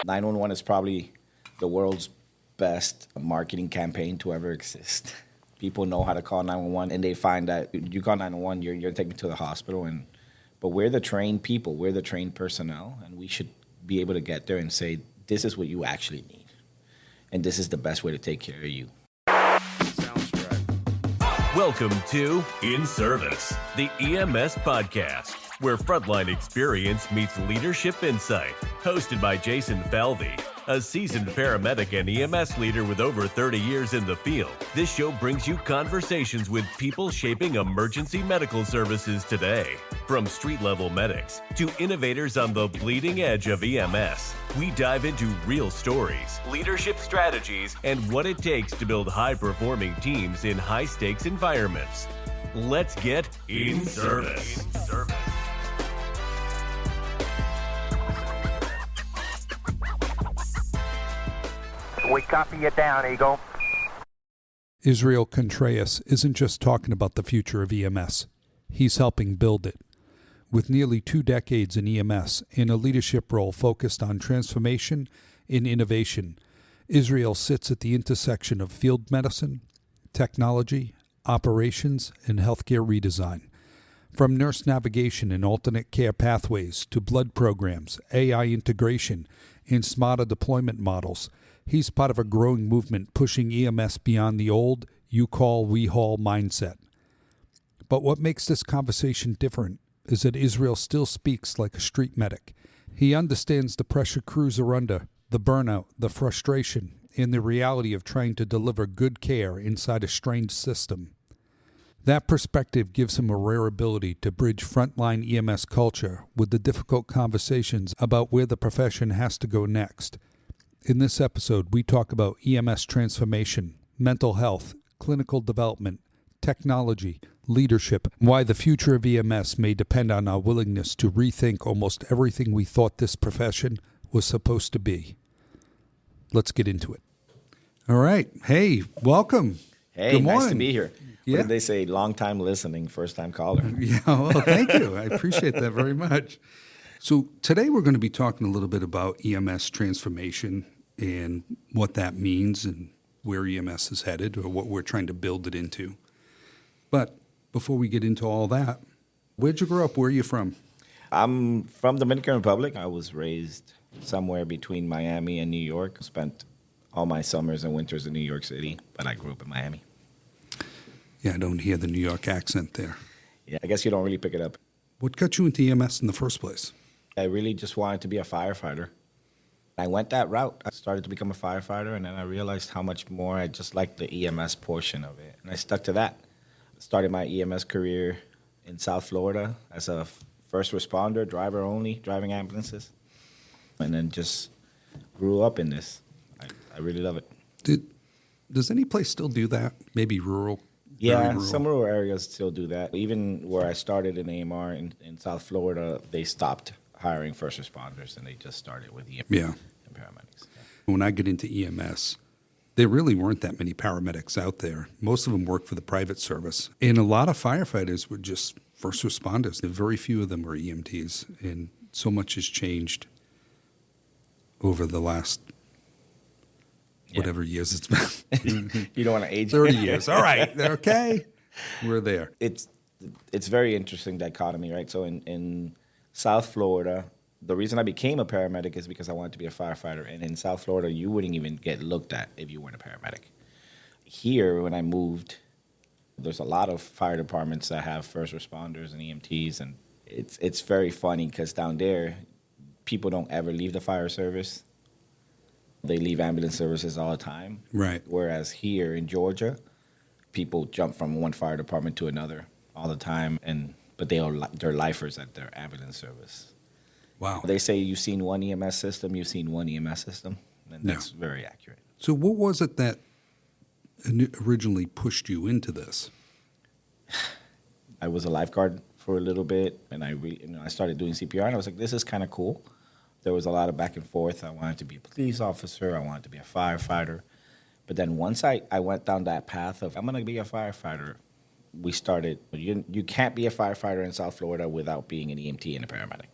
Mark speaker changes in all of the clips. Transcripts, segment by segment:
Speaker 1: 911 is probably the world's best marketing campaign to ever exist. People know how to call 911, and they find that you call 911, you're going to take me to the hospital. But we're the trained people. We're the trained personnel, and we should be able to get there and say, this is what you actually need, and this is the best way to take care of you.
Speaker 2: Sounds right.
Speaker 3: Welcome to In Service, the EMS Podcast, where frontline experience meets leadership insight. Hosted by Jason Falvey, a seasoned paramedic and EMS leader with over 30 years in the field. This show brings you conversations with people shaping emergency medical services today. From street-level medics to innovators on the bleeding edge of EMS, we dive into real stories, leadership strategies, and what it takes to build high-performing teams in high-stakes environments. Let's get in service.
Speaker 4: We copy you down, Eagle.
Speaker 5: Israel Contreras isn't just talking about the future of EMS. He's helping build it. With nearly 2 decades in EMS and a leadership role focused on transformation and innovation, Israel sits at the intersection of field medicine, technology, operations, and healthcare redesign. From nurse navigation and alternate care pathways to blood programs, AI integration, and smarter deployment models, he's part of a growing movement pushing EMS beyond the old you call, we haul mindset. But what makes this conversation different is that Israel still speaks like a street medic. He understands the pressure crews are under, the burnout, the frustration, and the reality of trying to deliver good care inside a strained system. That perspective gives him a rare ability to bridge frontline EMS culture with the difficult conversations about where the profession has to go next. In this episode, we talk about EMS transformation, mental health, clinical development, technology, leadership, and why the future of EMS may depend on our willingness to rethink almost everything we thought this profession was supposed to be. Let's get into it. All right. Hey, welcome.
Speaker 1: Hey,
Speaker 5: good morning.
Speaker 1: Nice to be here.
Speaker 5: Yeah.
Speaker 1: What did they say? Long time listening, first time caller.
Speaker 5: Yeah, well, thank you. I appreciate that very much. So today we're going to be talking a little bit about EMS transformation and what that means and where EMS is headed or what we're trying to build it into. But before we get into all that, where'd you grow up? Where are you from?
Speaker 1: I'm from Dominican Republic. I was raised somewhere between Miami and New York. Spent all my summers and winters in New York City, but I grew up in Miami.
Speaker 5: Yeah, I don't hear the New York accent there.
Speaker 1: Yeah, I guess you don't really pick it up.
Speaker 5: What got you into EMS in the first place?
Speaker 1: I really just wanted to be a firefighter. I went that route. I started to become a firefighter, and then I realized how much more I just liked the EMS portion of it, and I stuck to that. Started my EMS career in South Florida as a first responder, driver only, driving ambulances, and then just grew up in this. I really love it.
Speaker 5: Does any place still do that? Maybe rural?
Speaker 1: Yeah,
Speaker 5: rural.
Speaker 1: some rural areas still do that. Even where I started in AMR in South Florida, they stopped hiring first responders, and they just started with EMS and paramedics. Yeah.
Speaker 5: When I get into EMS, there really weren't that many paramedics out there. Most of them worked for the private service. And a lot of firefighters were just first responders. Very few of them were EMTs. And so much has changed over the last whatever years it's been.
Speaker 1: You don't want to age
Speaker 5: 30 years. All right. Okay. We're there.
Speaker 1: It's very interesting dichotomy, right? So in South Florida, the reason I became a paramedic is because I wanted to be a firefighter. And in South Florida, you wouldn't even get looked at if you weren't a paramedic. Here, when I moved, there's a lot of fire departments that have first responders and EMTs. And it's very funny because down there, people don't ever leave the fire service. They leave ambulance services all the time.
Speaker 5: Right.
Speaker 1: Whereas here in Georgia, people jump from one fire department to another all the time, but they're lifers at their ambulance service.
Speaker 5: Wow.
Speaker 1: They say you've seen one EMS system, you've seen one EMS system, and that's very accurate.
Speaker 5: So what was it that originally pushed you into this?
Speaker 1: I was a lifeguard for a little bit, and I started doing CPR, and I was like, this is kind of cool. There was a lot of back and forth. I wanted to be a police officer. I wanted to be a firefighter. But then once I went down that path of, I'm going to be a firefighter, we started, you can't be a firefighter in South Florida without being an EMT and a paramedic.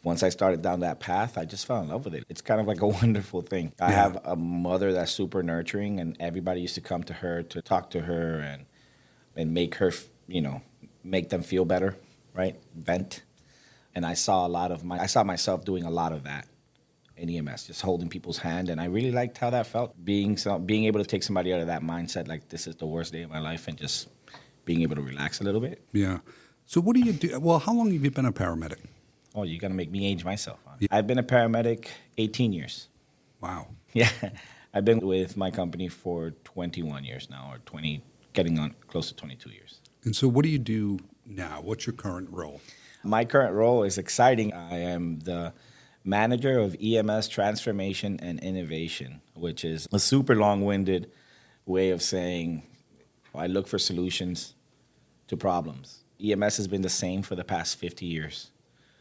Speaker 1: once I started down that path, I just fell in love with it. It's kind of like a wonderful thing. I have a mother that's super nurturing, and everybody used to come to her to talk to her and make her, make them feel better, right? Vent. And I saw myself doing a lot of that in EMS, just holding people's hand, and I really liked how that felt. Being able to take somebody out of that mindset, like this is the worst day of my life, and just being able to relax a little bit.
Speaker 5: Yeah. So what do you do? Well, how long have you been a paramedic?
Speaker 1: Oh, you're going to make me age myself. Huh? Yeah. I've been a paramedic 18 years.
Speaker 5: Wow.
Speaker 1: Yeah. I've been with my company for 21 years now, or 20, getting on close to 22 years.
Speaker 5: And so what do you do now? What's your current role?
Speaker 1: My current role is exciting. I am the manager of EMS Transformation and Innovation, which is a super long-winded way of saying I look for solutions to problems. EMS has been the same for the past 50 years.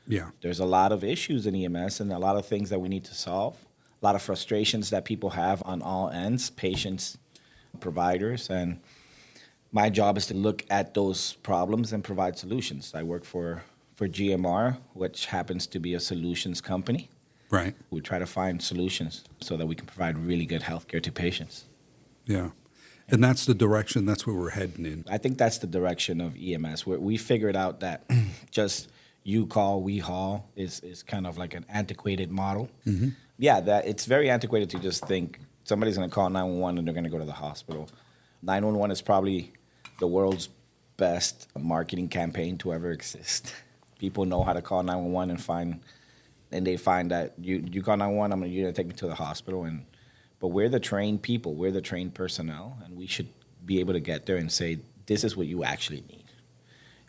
Speaker 5: Yeah.
Speaker 1: There's a lot of issues in EMS and a lot of things that we need to solve, a lot of frustrations that people have on all ends, patients, providers, and my job is to look at those problems and provide solutions. I work for GMR, which happens to be a solutions company.
Speaker 5: Right.
Speaker 1: We try to find solutions so that we can provide really good healthcare to patients.
Speaker 5: Yeah. And that's the direction, that's where we're heading in.
Speaker 1: I think that's the direction of EMS. We figured out that just you call, we haul is kind of like an antiquated model. Mm-hmm. Yeah, that it's very antiquated to just think somebody's going to call 911 and they're going to go to the hospital. 911 is probably the world's best marketing campaign to ever exist. People know how to call 911 and they find that you call 911, you're going to take me to the hospital. But we're the trained people, we're the trained personnel, and we should be able to get there and say, this is what you actually need.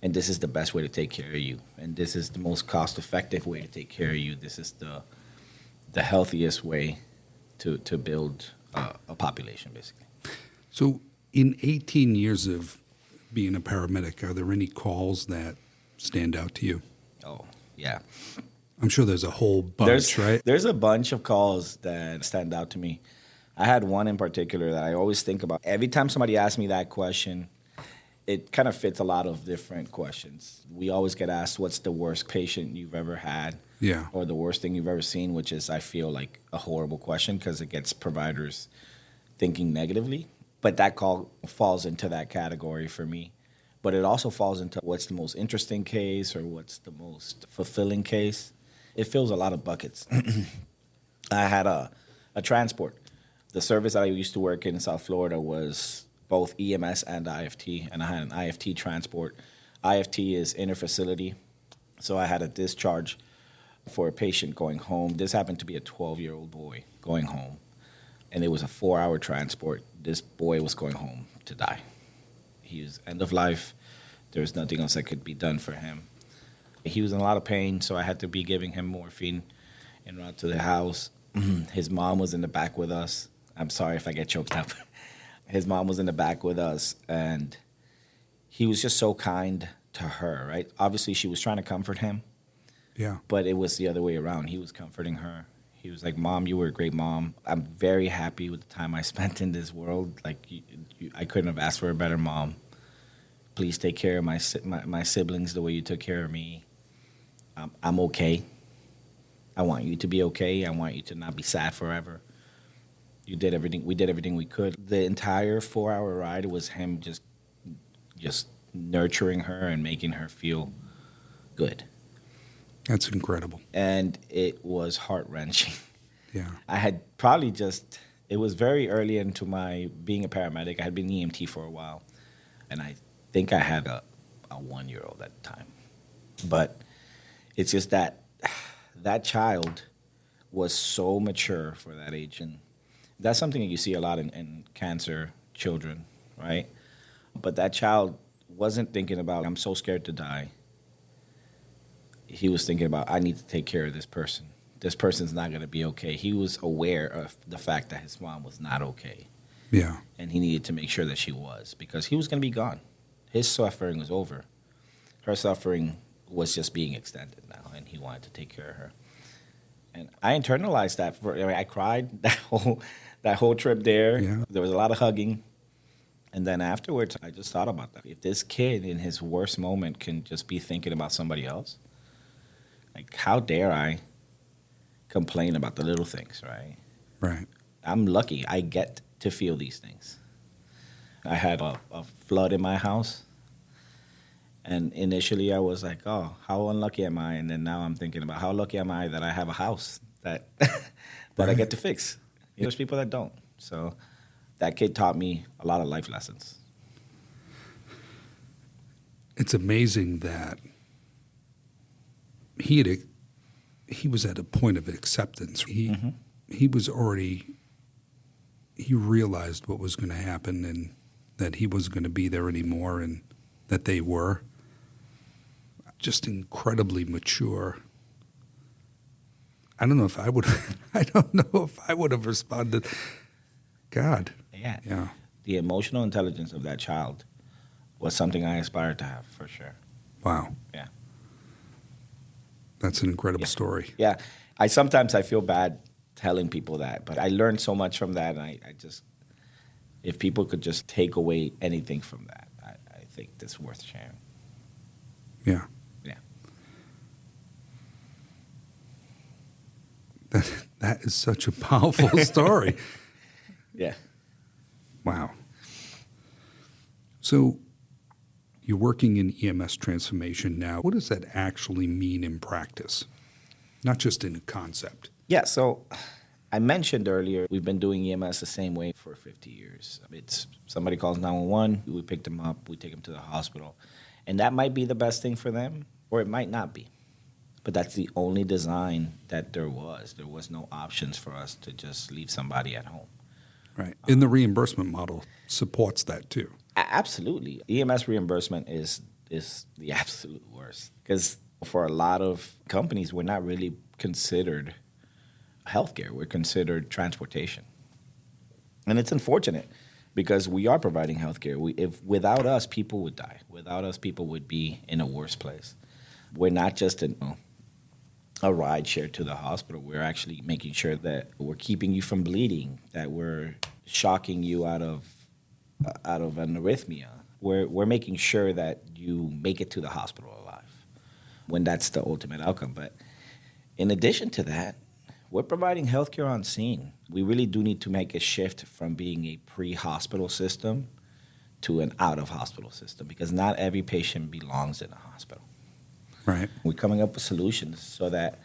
Speaker 1: And this is the best way to take care of you. And this is the most cost-effective way to take care of you. This is the healthiest way to build a population, basically.
Speaker 5: So in 18 years of being a paramedic, are there any calls that stand out to you?
Speaker 1: Oh, yeah.
Speaker 5: I'm sure there's a whole bunch, right?
Speaker 1: There's a bunch of calls that stand out to me. I had one in particular that I always think about. Every time somebody asks me that question, it kind of fits a lot of different questions. We always get asked, what's the worst patient you've ever had?
Speaker 5: Yeah.
Speaker 1: Or the worst thing you've ever seen, which is, I feel like, a horrible question because it gets providers thinking negatively. But that call falls into that category for me. But it also falls into what's the most interesting case or what's the most fulfilling case. It fills a lot of buckets. I had a transport. The service that I used to work in South Florida was both EMS and IFT, and I had an IFT transport. IFT is inter-facility, so I had a discharge for a patient going home. This happened to be a 12-year-old boy going home, and it was a 4-hour transport. This boy was going home to die. He was end of life. There was nothing else that could be done for him. He was in a lot of pain, so I had to be giving him morphine en route to the house. His mom was in the back with us. I'm sorry if I get choked up. His mom was in the back with us, and he was just so kind to her, right? Obviously, she was trying to comfort him.
Speaker 5: Yeah.
Speaker 1: But it was the other way around. He was comforting her. He was like, Mom, you were a great mom. I'm very happy with the time I spent in this world. Like, I couldn't have asked for a better mom. Please take care of my siblings the way you took care of me. I'm okay. I want you to be okay. I want you to not be sad forever. We did everything we could. The entire 4-hour ride was him just nurturing her and making her feel good.
Speaker 5: That's incredible.
Speaker 1: And it was heart-wrenching.
Speaker 5: Yeah. I
Speaker 1: had it was very early into my being a paramedic. I had been EMT for a while, and I think I had a 1-year-old at the time. But it's just that child was so mature for that age, and that's something that you see a lot in cancer children, right? But that child wasn't thinking about, I'm so scared to die. He was thinking about, I need to take care of this person. This person's not going to be okay. He was aware of the fact that his mom was not okay.
Speaker 5: Yeah.
Speaker 1: And he needed to make sure that she was, because he was going to be gone. His suffering was over. Her suffering was just being extended now, and he wanted to take care of her. And I internalized that. I cried that whole trip there.
Speaker 5: Yeah.
Speaker 1: There was a lot of hugging. And then afterwards, I just thought about that. If this kid in his worst moment can just be thinking about somebody else, Like, how dare I complain about the little things, right?
Speaker 5: Right.
Speaker 1: I'm lucky. I get to feel these things. I had a flood in my house. And initially I was like, oh, how unlucky am I? And then now I'm thinking about how lucky am I that I have a house that that I get to fix. There's people that don't. So that kid taught me a lot of life lessons.
Speaker 5: It's amazing that he was at a point of acceptance. He realized what was going to happen and that he wasn't going to be there anymore and that they were. Just incredibly mature. I don't know if I would have responded. God. Yeah.
Speaker 1: The emotional intelligence of that child was something I aspired to have, for sure.
Speaker 5: Wow.
Speaker 1: Yeah.
Speaker 5: That's an incredible story.
Speaker 1: Yeah. I sometimes feel bad telling people that, but I learned so much from that, and I just, if people could just take away anything from that, I think that's worth sharing.
Speaker 5: Yeah.
Speaker 1: Yeah.
Speaker 5: That is such a powerful story.
Speaker 1: Yeah.
Speaker 5: Wow. So you're working in EMS transformation now. What does that actually mean in practice? Not just in concept.
Speaker 1: Yeah, so I mentioned earlier, we've been doing EMS the same way for 50 years. It's somebody calls 911, we pick them up, we take them to the hospital. And that might be the best thing for them, or it might not be. But that's the only design that there was. There was no options for us to just leave somebody at home.
Speaker 5: Right. And the reimbursement model supports that too.
Speaker 1: Absolutely. EMS reimbursement is the absolute worst. Because for a lot of companies, we're not really considered healthcare. We're considered transportation. And it's unfortunate because we are providing healthcare. If without us, people would die. Without us, people would be in a worse place. We're not just a ride share to the hospital. We're actually making sure that we're keeping you from bleeding, that we're shocking you out of an arrhythmia. We're making sure that you make it to the hospital alive when that's the ultimate outcome. But in addition to that, we're providing healthcare on scene. We really do need to make a shift from being a pre-hospital system to an out-of-hospital system because not every patient belongs in a hospital.
Speaker 5: Right.
Speaker 1: We're coming up with solutions so that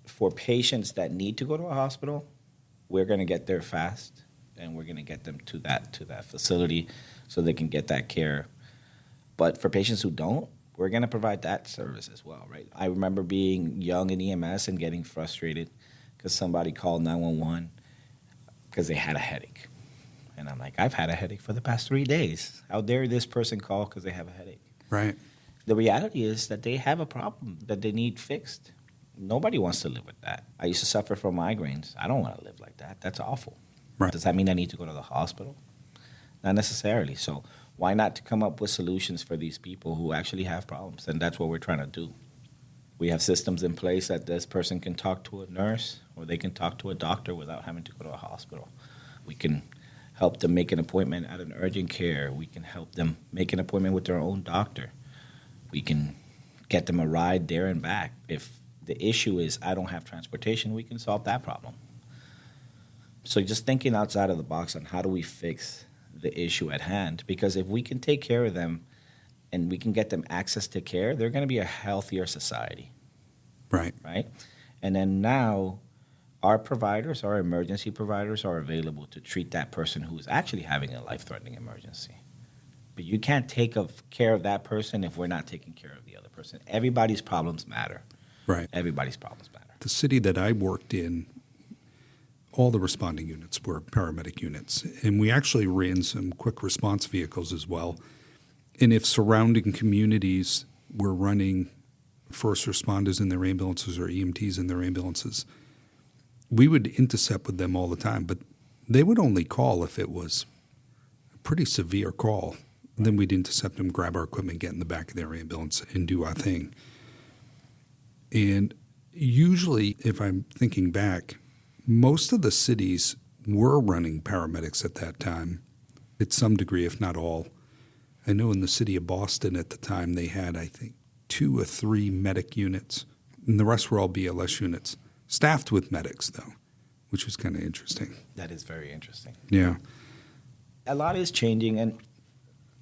Speaker 1: for patients that need to go to a hospital, we're going to get there fast and we're going to get them to that facility so they can get that care. But for patients who don't, we're going to provide that service as well, right? I remember being young in EMS and getting frustrated because somebody called 911 because they had a headache. And I'm like, I've had a headache for the past 3 days. How dare this person call because they have a headache?
Speaker 5: Right.
Speaker 1: The reality is that they have a problem that they need fixed. Nobody wants to live with that. I used to suffer from migraines. I don't want to live like that. That's awful.
Speaker 5: Right.
Speaker 1: Does that mean I need to go to the hospital? Not necessarily. So why not to come up with solutions for these people who actually have problems? And that's what we're trying to do. We have systems in place that this person can talk to a nurse or they can talk to a doctor without having to go to a hospital. We can help them make an appointment at an urgent care. We can help them make an appointment with their own doctor. We can get them a ride there and back. If the issue is I don't have transportation, we can solve that problem. So just thinking outside of the box on how do we fix the issue at hand, because if we can take care of them and we can get them access to care, they're going to be a healthier society.
Speaker 5: Right.
Speaker 1: Right? And then now our providers, our emergency providers are available to treat that person who is actually having a life-threatening emergency. But you can't take care of that person if we're not taking care of the other person. Everybody's problems matter.
Speaker 5: Right.
Speaker 1: Everybody's problems matter.
Speaker 5: The city that I worked in, all the responding units were paramedic units. And we actually ran some quick response vehicles as well. And if surrounding communities were running first responders in their ambulances or EMTs in their ambulances, we would intercept with them all the time. But they would only call if it was a pretty severe call. And then we'd intercept them, grab our equipment, get in the back of their ambulance, and do our thing. And usually, if I'm thinking back, most of the cities were running paramedics at that time, at some degree, if not all. I know in the city of Boston at the time, they had, I think, 2 or 3 medic units and the rest were all BLS units, staffed with medics, though, which was kind of interesting.
Speaker 1: That is very interesting.
Speaker 5: Yeah.
Speaker 1: A lot is changing, and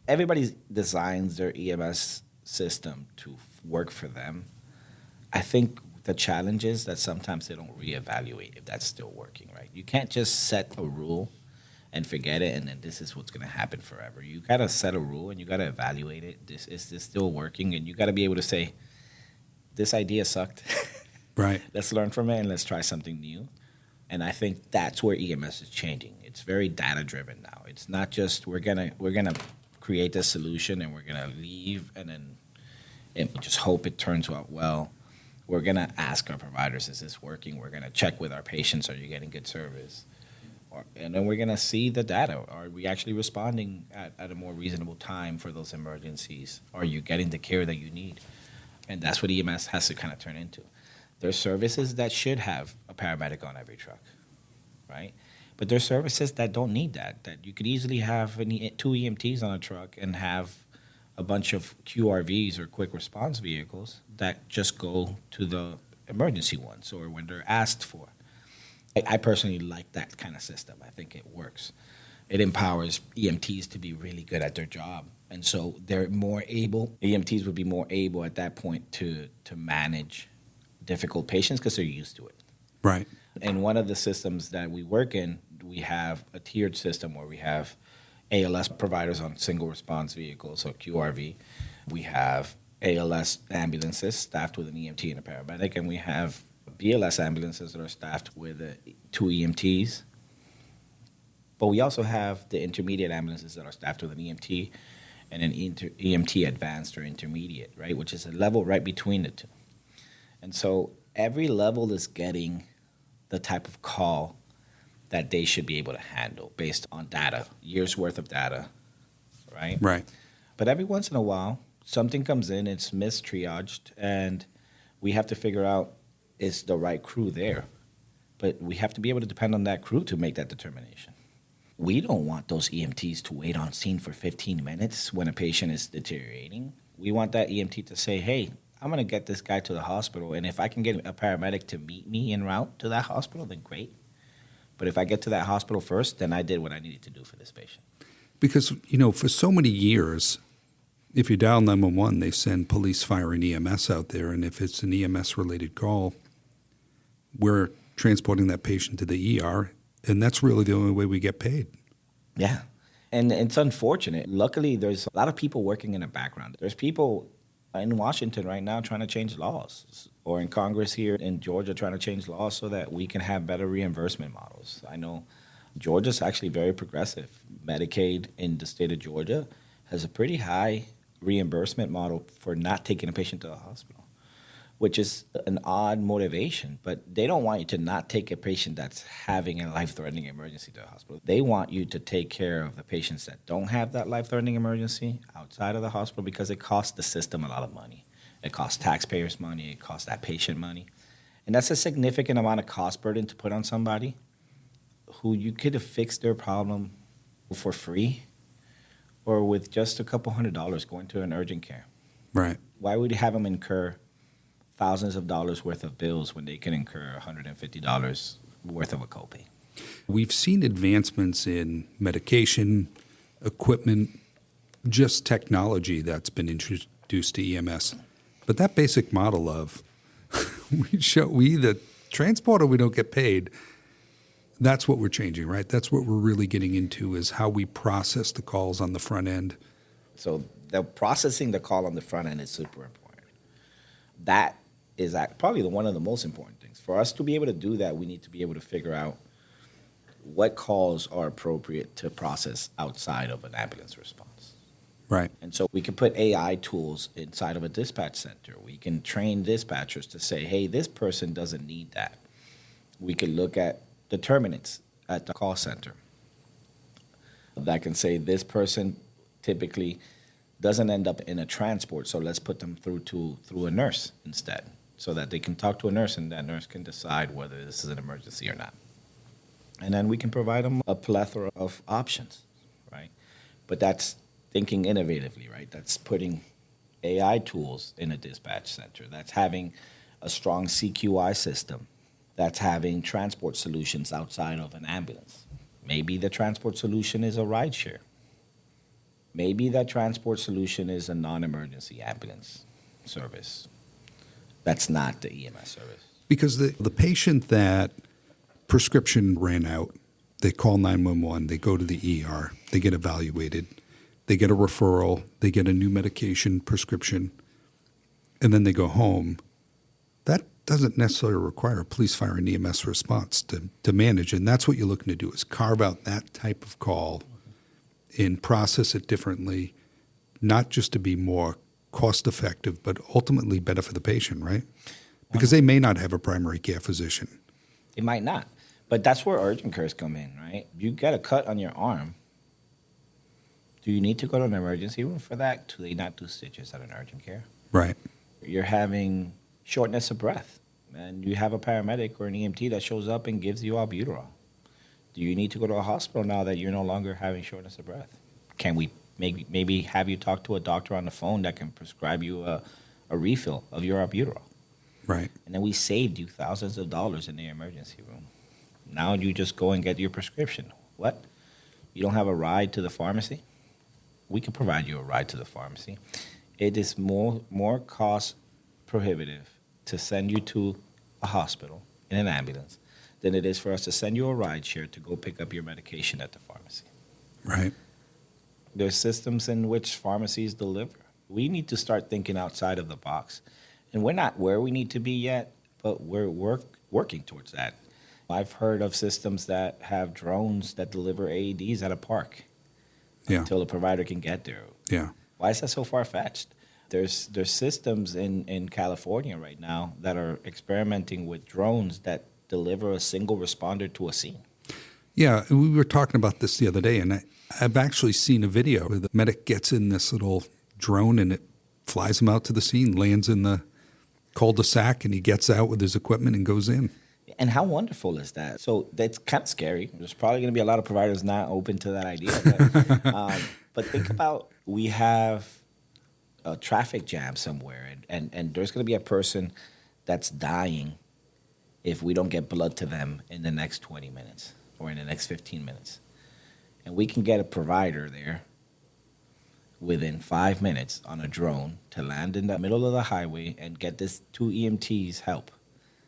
Speaker 1: everybody designs their EMS system to work for them. I think the challenge is that sometimes they don't reevaluate if that's still working, right? You can't just set a rule and forget it, and then this is what's going to happen forever. You got to set a rule, and you got to evaluate it. Is this still working? And you got to be able to say, this idea sucked.
Speaker 5: Right.
Speaker 1: Let's learn from it, and let's try something new. And I think that's where EMS is changing. It's very data-driven now. It's not just we're gonna create a solution and we're gonna leave and just hope it turns out well. We're gonna ask our providers, is this working? We're gonna check with our patients, are you getting good service? And then we're gonna see the data. Are we actually responding at a more reasonable time for those emergencies? Are you getting the care that you need? And that's what EMS has to kind of turn into. There's services that should have a paramedic on every truck, right? But there's services that don't need that you could easily have two EMTs on a truck and have a bunch of QRVs or quick response vehicles that just go to the emergency ones or when they're asked for. I personally like that kind of system. I think it works. It empowers EMTs to be really good at their job. And so they're more able, EMTs would be more able at that point to manage difficult patients because they're used to it.
Speaker 5: Right.
Speaker 1: And one of the systems that we work in, we have a tiered system where we have ALS providers on single response vehicles, so QRV. We have ALS ambulances staffed with an EMT and a paramedic, and we have BLS ambulances that are staffed with two EMTs. But we also have the intermediate ambulances that are staffed with an EMT and an EMT advanced or intermediate, right, which is a level right between the two. And so every level is getting the type of call that they should be able to handle based on data, years worth of data, right?
Speaker 5: Right.
Speaker 1: But every once in a while, something comes in, it's mistriaged, and we have to figure out is the right crew there. But we have to be able to depend on that crew to make that determination. We don't want those EMTs to wait on scene for 15 minutes when a patient is deteriorating. We want that EMT to say, hey, I'm going to get this guy to the hospital, and if I can get a paramedic to meet me en route to that hospital, then great. But if I get to that hospital first, then I did what I needed to do for this patient.
Speaker 5: Because, for so many years, if you dial 911, they send police, fire, and EMS out there, and if it's an EMS-related call, we're transporting that patient to the ER, and that's really the only way we get paid.
Speaker 1: Yeah. And it's unfortunate. Luckily, there's a lot of people working in the background. There's people in Washington right now trying to change laws, or in Congress here in Georgia trying to change laws so that we can have better reimbursement models. I know Georgia's actually very progressive. Medicaid in the state of Georgia has a pretty high reimbursement model for not taking a patient to the hospital, which is an odd motivation. But they don't want you to not take a patient that's having a life-threatening emergency to the hospital. They want you to take care of the patients that don't have that life-threatening emergency outside of the hospital because it costs the system a lot of money. It costs taxpayers money. It costs that patient money. And that's a significant amount of cost burden to put on somebody who you could have fixed their problem for free or with just a couple $100 going to an urgent care.
Speaker 5: Right.
Speaker 1: Why would you have them incur thousands of dollars worth of bills when they can incur $150 worth of a copay?
Speaker 5: We've seen advancements in medication, equipment, just technology that's been introduced to EMS. But that basic model of we either transport or we don't get paid, that's what we're changing, right? That's what we're really getting into is how we process the calls on the front end.
Speaker 1: So the processing the call on the front end is super important. That is probably one of the most important things. For us to be able to do that, we need to be able to figure out what calls are appropriate to process outside of an ambulance response.
Speaker 5: Right.
Speaker 1: And so we can put AI tools inside of a dispatch center. We can train dispatchers to say, hey, this person doesn't need that. We can look at determinants at the call center that can say this person typically doesn't end up in a transport, so let's put them through a nurse instead so that they can talk to a nurse and that nurse can decide whether this is an emergency or not. And then we can provide them a plethora of options, right? But that's thinking innovatively, right? That's putting AI tools in a dispatch center. That's having a strong CQI system that's having transport solutions outside of an ambulance. Maybe the transport solution is a rideshare. Maybe that transport solution is a non-emergency ambulance service. That's not the EMS service.
Speaker 5: Because the patient that prescription ran out, they call 911, they go to the ER, they get evaluated, they get a referral, they get a new medication prescription, and then they go home. That doesn't necessarily require a police, fire, and EMS response to manage. And that's what you're looking to do, is carve out that type of call and process it differently, not just to be more cost effective, but ultimately better for the patient, right? Because they may not have a primary care physician.
Speaker 1: It might not. But that's where urgent cares come in, right? You get a cut on your arm. Do you need to go to an emergency room for that? Do they not do stitches at an urgent care?
Speaker 5: Right.
Speaker 1: You're having shortness of breath, and you have a paramedic or an EMT that shows up and gives you albuterol. Do you need to go to a hospital now that you're no longer having shortness of breath? Can we maybe have you talk to a doctor on the phone that can prescribe you a refill of your albuterol?
Speaker 5: Right.
Speaker 1: And then we saved you thousands of dollars in the emergency room. Now you just go and get your prescription. What? You don't have a ride to the pharmacy? We can provide you a ride to the pharmacy. It is more cost prohibitive to send you to a hospital in an ambulance than it is for us to send you a ride share to go pick up your medication at the pharmacy.
Speaker 5: Right.
Speaker 1: There's systems in which pharmacies deliver. We need to start thinking outside of the box. And we're not where we need to be yet, but we're working towards that. I've heard of systems that have drones that deliver AEDs at a park until the provider can get there.
Speaker 5: Yeah.
Speaker 1: Why is that so far-fetched? There's systems in California right now that are experimenting with drones that deliver a single responder to a scene.
Speaker 5: Yeah, we were talking about this the other day, and I've actually seen a video where the medic gets in this little drone and it flies him out to the scene, lands in the cul-de-sac, and he gets out with his equipment and goes in.
Speaker 1: And how wonderful is that? So that's kind of scary. There's probably going to be a lot of providers not open to that idea. But think about, we have a traffic jam somewhere, and there's going to be a person that's dying if we don't get blood to them in the next 20 minutes or in the next 15 minutes. And we can get a provider there within 5 minutes on a drone to land in the middle of the highway and get this 2 EMTs help.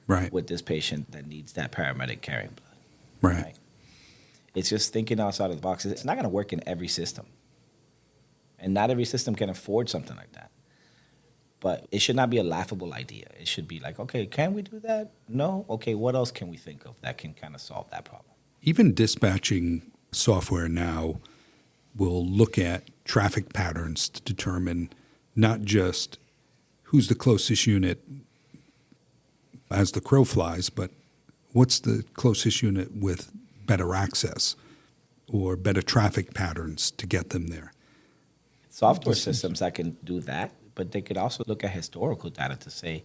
Speaker 5: Right.
Speaker 1: With this patient that needs that paramedic carrying blood.
Speaker 5: Right.
Speaker 1: It's just thinking outside of the box. It's not going to work in every system. And not every system can afford something like that. But it should not be a laughable idea. It should be like, okay, can we do that? No? Okay, what else can we think of that can kind of solve that problem?
Speaker 5: Even dispatching software now will look at traffic patterns to determine not just who's the closest unit as the crow flies, but what's the closest unit with better access or better traffic patterns to get them there.
Speaker 1: Software systems that can do that, but they could also look at historical data to say,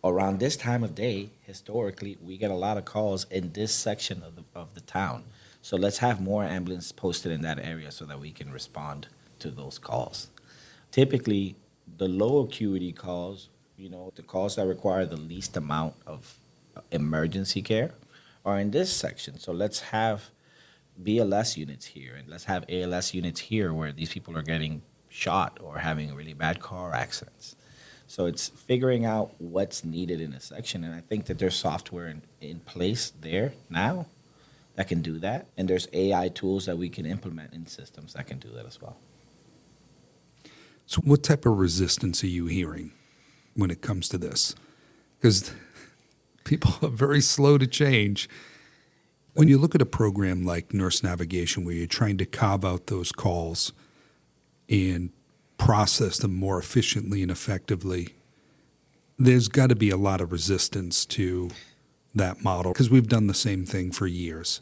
Speaker 1: around this time of day, historically, we get a lot of calls in this section of the town. So let's have more ambulance posted in that area so that we can respond to those calls. Typically, the low acuity calls, the calls that require the least amount of emergency care are in this section. So let's have BLS units here, and let's have ALS units here where these people are getting shot or having really bad car accidents. So it's figuring out what's needed in a section, and I think that there's software in place there now that can do that, and there's AI tools that we can implement in systems that can do that as well.
Speaker 5: So what type of resistance are you hearing when it comes to this? Because people are very slow to change. When you look at a program like nurse navigation, where you're trying to carve out those calls and process them more efficiently and effectively, there's got to be a lot of resistance to that model because we've done the same thing for years.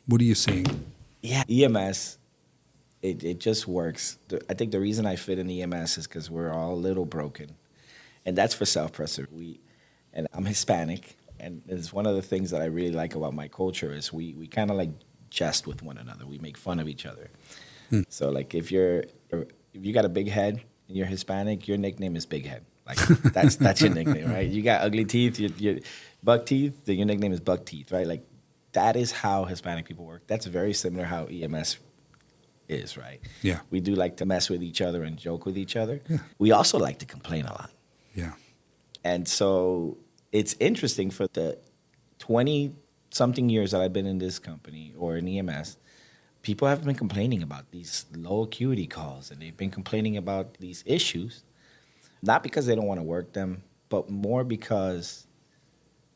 Speaker 5: What are you seeing?
Speaker 1: Yeah, EMS, it just works. I think the reason I fit in EMS is because we're all a little broken. And that's for self-preservation. And I'm Hispanic, and it's one of the things that I really like about my culture is we kind of like jest with one another. We make fun of each other. So like if you got a big head and you're Hispanic, your nickname is Big Head. Like that's your nickname, right? You got ugly teeth, you buck teeth, then your nickname is buck teeth, right? Like that is how Hispanic people work. That's very similar how EMS is, right?
Speaker 5: Yeah.
Speaker 1: We do like to mess with each other and joke with each other. Yeah. We also like to complain a lot.
Speaker 5: Yeah.
Speaker 1: And so it's interesting for the 20-something years that I've been in this company or in EMS, people have been complaining about these low acuity calls, and they've been complaining about these issues, not because they don't want to work them, but more because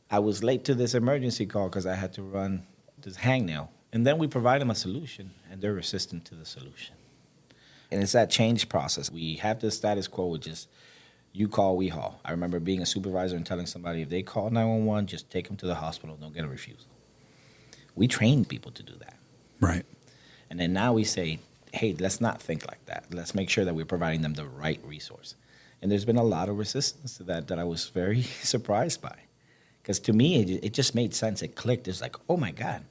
Speaker 1: I was late to this emergency call because I had to run this hangnail. And then we provide them a solution, and they're resistant to the solution. And it's that change process. We have this status quo, which is you call, we haul. I remember being a supervisor and telling somebody if they call 911, just take them to the hospital. Don't get a refusal. We train people to do that.
Speaker 5: Right.
Speaker 1: And then now we say, hey, let's not think like that. Let's make sure that we're providing them the right resource. And there's been a lot of resistance to that I was very surprised by. Because to me, it just made sense. It clicked. It's like, oh, my God.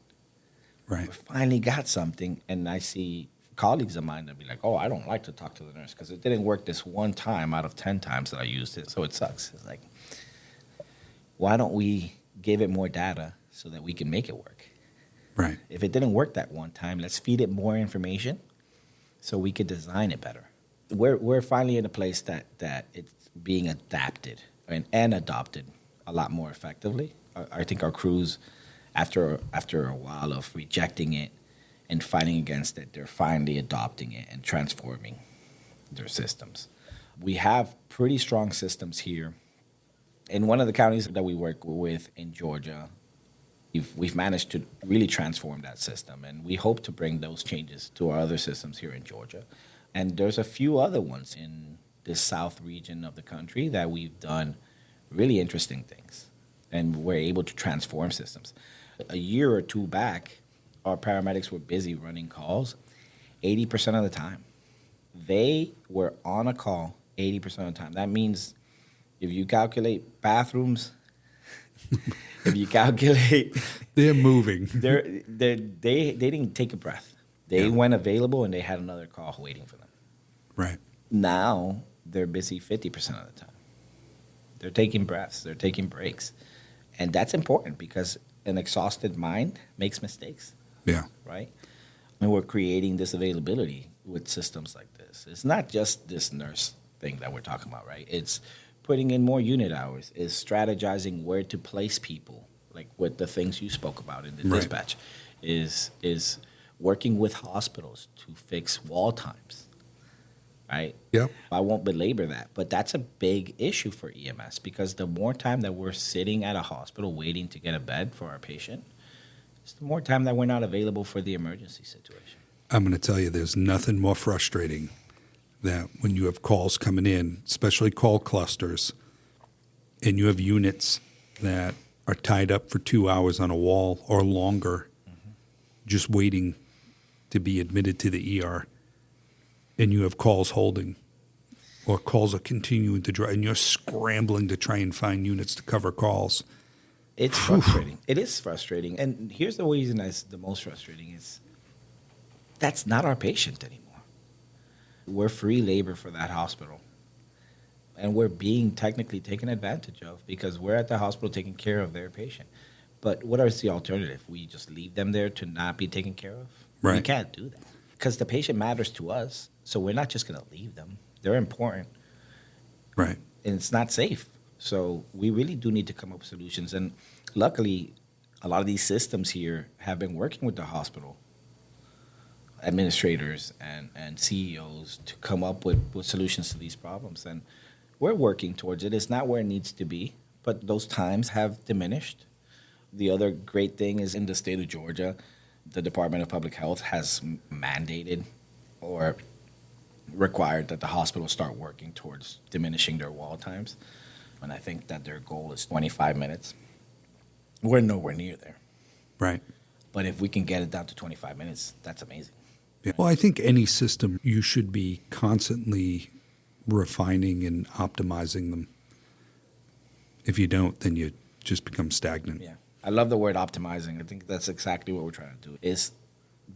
Speaker 5: Right.
Speaker 1: We finally got something. And I see colleagues of mine that be like, oh, I don't like to talk to the nurse because it didn't work this one time out of 10 times that I used it. So it sucks. It's like, why don't we give it more data so that we can make it work?
Speaker 5: Right.
Speaker 1: If it didn't work that one time, let's feed it more information so we could design it better. We're finally in a place that it's being adapted and adopted a lot more effectively. I think our crews, after a while of rejecting it and fighting against it, they're finally adopting it and transforming their systems. We have pretty strong systems here. In one of the counties that we work with in Georgia, we've managed to really transform that system, and we hope to bring those changes to our other systems here in Georgia. And there's a few other ones in this south region of the country that we've done really interesting things, and we're able to transform systems. A year or two back, our paramedics were busy running calls 80% of the time. They were on a call 80% of the time. That means if you calculate bathrooms, if you calculate...
Speaker 5: They're moving.
Speaker 1: they didn't take a breath. They went available, and they had another call waiting for them.
Speaker 5: Right.
Speaker 1: Now, they're busy 50% of the time. They're taking breaths. They're taking breaks. And that's important because an exhausted mind makes mistakes.
Speaker 5: Yeah.
Speaker 1: Right? And we're creating this availability with systems like this. It's not just this nurse thing that we're talking about, right? It's putting in more unit hours. It's strategizing where to place people, like with the things you spoke about in the dispatch, is working with hospitals to fix wall times, right?
Speaker 5: Yep.
Speaker 1: I won't belabor that, but that's a big issue for EMS because the more time that we're sitting at a hospital waiting to get a bed for our patient, it's the more time that we're not available for the emergency situation.
Speaker 5: I'm going to tell you, there's nothing more frustrating than when you have calls coming in, especially call clusters, and you have units that are tied up for 2 hours on a wall or longer, just waiting to be admitted to the ER, and you have calls holding or calls are continuing to drive, and you're scrambling to try and find units to cover calls.
Speaker 1: It's frustrating. It is frustrating. And here's the reason that's the most frustrating is that's not our patient anymore. We're free labor for that hospital. And we're being technically taken advantage of because we're at the hospital taking care of their patient. But what is the alternative? We just leave them there to not be taken care of?
Speaker 5: Right.
Speaker 1: We can't do that because the patient matters to us. So we're not just going to leave them. They're important.
Speaker 5: Right.
Speaker 1: And it's not safe. So we really do need to come up with solutions. And luckily, a lot of these systems here have been working with the hospital administrators and CEOs to come up with solutions to these problems. And we're working towards it. It's not where it needs to be, but those times have diminished. The other great thing is in the state of Georgia, the Department of Public Health has mandated or required that the hospitals start working towards diminishing their wall times. And I think that their goal is 25 minutes. We're nowhere near there.
Speaker 5: Right.
Speaker 1: But if we can get it down to 25 minutes, that's amazing.
Speaker 5: Yeah. Well, I think any system, you should be constantly refining and optimizing them. If you don't, then you just become stagnant.
Speaker 1: Yeah. I love the word optimizing. I think that's exactly what we're trying to do, is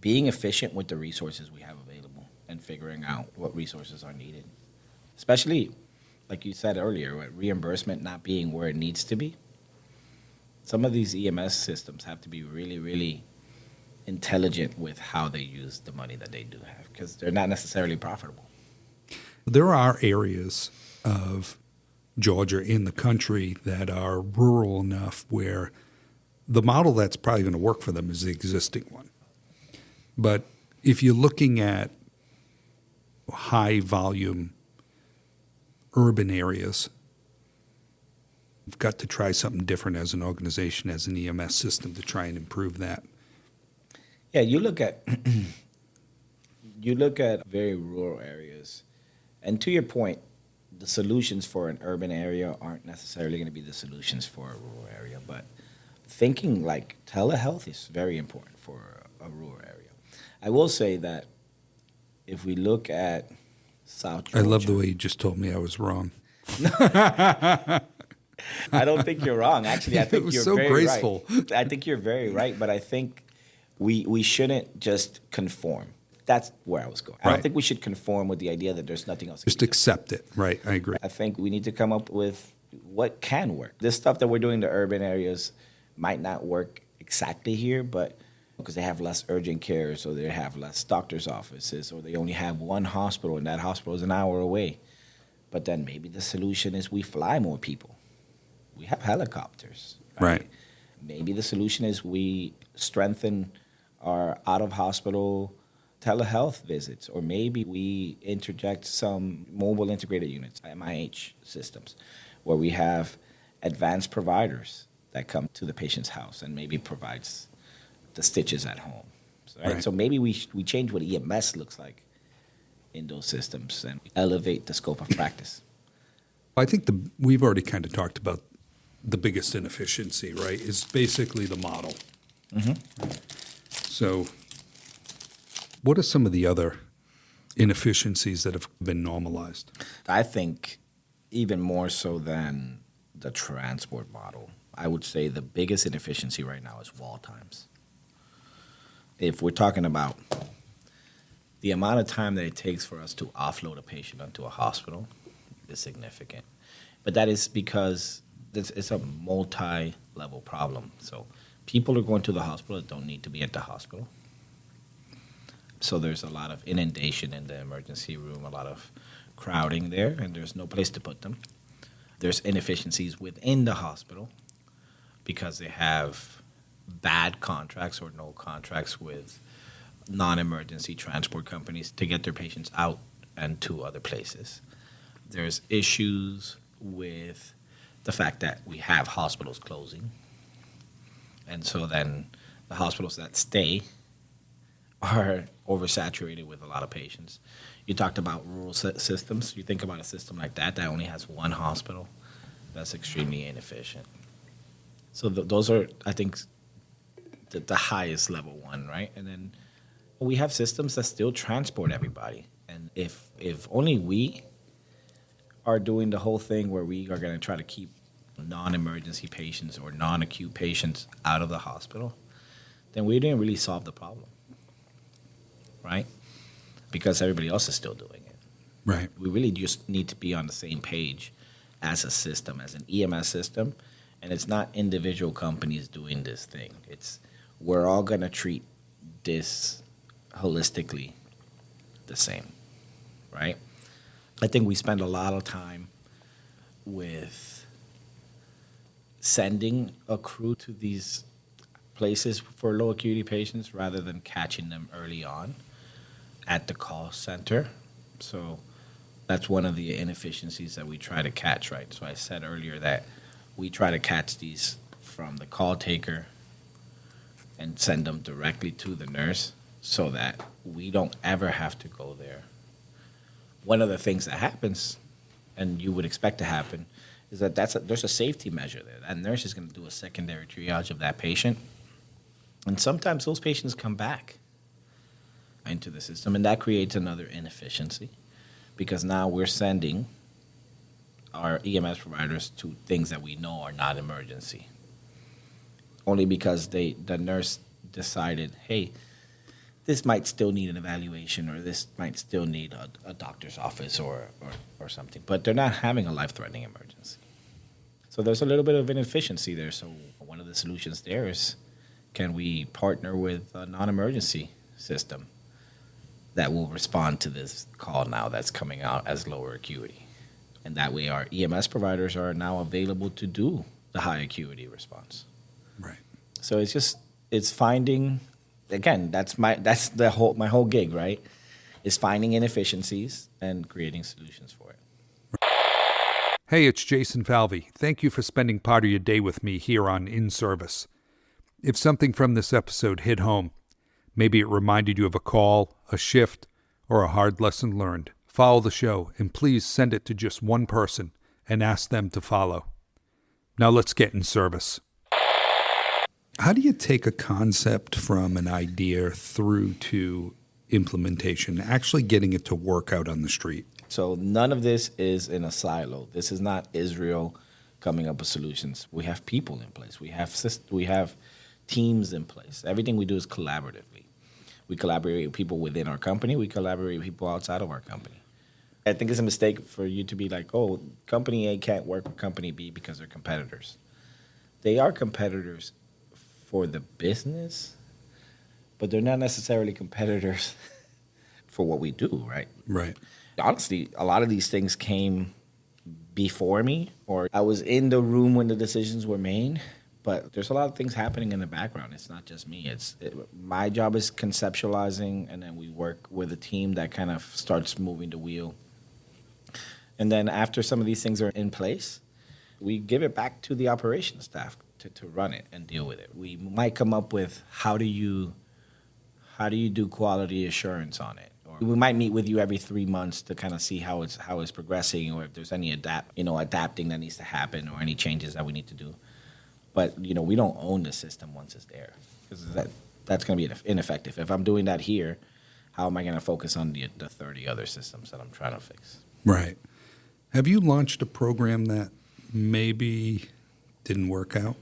Speaker 1: being efficient with the resources we have available and figuring out what resources are needed. Especially like you said earlier, with reimbursement not being where it needs to be, some of these EMS systems have to be really, really intelligent with how they use the money that they do have, because they're not necessarily profitable.
Speaker 5: There are areas of Georgia in the country that are rural enough where the model that's probably going to work for them is the existing one. But if you're looking at high volume urban areas, you've got to try something different as an organization, as an EMS system, to try and improve that.
Speaker 1: Yeah, you look at very rural areas, and to your point, the solutions for an urban area aren't necessarily going to be the solutions for a rural area. But thinking like telehealth is very important for a rural area. I will say that if we look at South Georgia,
Speaker 5: I love the way you just told me I was wrong.
Speaker 1: I don't think you're wrong. Actually, I think
Speaker 5: it was
Speaker 1: you're
Speaker 5: so
Speaker 1: very
Speaker 5: graceful.
Speaker 1: right. I think you're very right, but I think we shouldn't just conform. That's where I was going. I
Speaker 5: Right.
Speaker 1: don't think we should conform with the idea that there's nothing else.
Speaker 5: Just accept it. Right, I agree.
Speaker 1: I think we need to come up with what can work. This stuff that we're doing in the urban areas might not work exactly here, but because they have less urgent care, so they have less doctor's offices, or they only have one hospital, and that hospital is an hour away. But then maybe the solution is we fly more people. We have helicopters.
Speaker 5: Right.
Speaker 1: Maybe the solution is we strengthen our out-of-hospital telehealth visits, or maybe we interject some mobile integrated units, MIH systems, where we have advanced providers that come to the patient's house and maybe provides the stitches at home. Right?
Speaker 5: Right.
Speaker 1: So maybe we change what EMS looks like in those systems and elevate the scope of practice.
Speaker 5: I think we've already kind of talked about the biggest inefficiency, right, is basically the model.
Speaker 1: Mm-hmm.
Speaker 5: So what are some of the other inefficiencies that have been normalized?
Speaker 1: I think even more so than the transport model, I would say the biggest inefficiency right now is wall times. If we're talking about the amount of time that it takes for us to offload a patient onto a hospital is significant. But that is because it's a multi-level problem. So people are going to the hospital that don't need to be at the hospital. So there's a lot of inundation in the emergency room, a lot of crowding there, and there's no place to put them. There's inefficiencies within the hospital because they have bad contracts or no contracts with non-emergency transport companies to get their patients out and to other places. There's issues with the fact that we have hospitals closing. And so then the hospitals that stay are oversaturated with a lot of patients. You talked about rural systems. You think about a system like that only has one hospital. That's extremely inefficient. So those are, I think, the highest level one, right? And then we have systems that still transport everybody. And if only we are doing the whole thing where we are going to try to keep non-emergency patients or non-acute patients out of the hospital, then we didn't really solve the problem, right? Because everybody else is still doing it.
Speaker 5: Right.
Speaker 1: We really just need to be on the same page as a system, as an EMS system, and it's not individual companies doing this thing. It's we're all going to treat this holistically the same, right? I think we spend a lot of time with sending a crew to these places for low acuity patients rather than catching them early on at the call center. So that's one of the inefficiencies that we try to catch, right? So I said earlier that we try to catch these from the call taker and send them directly to the nurse so that we don't ever have to go there. One of the things that happens, and you would expect to happen, is that there's a safety measure there. That nurse is going to do a secondary triage of that patient. And sometimes those patients come back into the system, and that creates another inefficiency because now we're sending our EMS providers to things that we know are not emergency. Only because the nurse decided, hey, this might still need an evaluation, or this might still need a doctor's office or something, but they're not having a life-threatening emergency. So there's a little bit of inefficiency there. So one of the solutions there is, can we partner with a non-emergency system that will respond to this call now that's coming out as lower acuity? And that way our EMS providers are now available to do the high acuity response.
Speaker 5: Right.
Speaker 1: So it's finding, again, my whole gig, right? Is finding inefficiencies and creating solutions for it.
Speaker 5: Hey, it's Jason Falvey. Thank you for spending part of your day with me here on In Service. If something from this episode hit home, maybe it reminded you of a call, a shift, or a hard lesson learned, follow the show and please send it to just one person and ask them to follow. Now let's get in service. How do you take a concept from an idea through to implementation, actually getting it to work out on the street?
Speaker 1: So none of this is in a silo. This is not Israel coming up with solutions. We have people in place. We have teams in place. Everything we do is collaboratively. We collaborate with people within our company. We collaborate with people outside of our company. I think it's a mistake for you to be like, oh, company A can't work with company B because they're competitors. They are competitors for the business, but they're not necessarily competitors for what we do, right?
Speaker 5: Right.
Speaker 1: Honestly, a lot of these things came before me, or I was in the room when the decisions were made, but there's a lot of things happening in the background. It's not just me. My job is conceptualizing, and then we work with a team that kind of starts moving the wheel. And then after some of these things are in place, we give it back to the operations staff to run it and deal with it. We might come up with how do you do quality assurance on it? Or we might meet with you every 3 months to kind of see how it's progressing, or if there's any adapting that needs to happen, or any changes that we need to do. But we don't own the system once it's there, because that's going to be ineffective. If I'm doing that here, how am I going to focus on the 30 other systems that I'm trying to fix?
Speaker 5: Right. Have you launched a program that maybe didn't work out?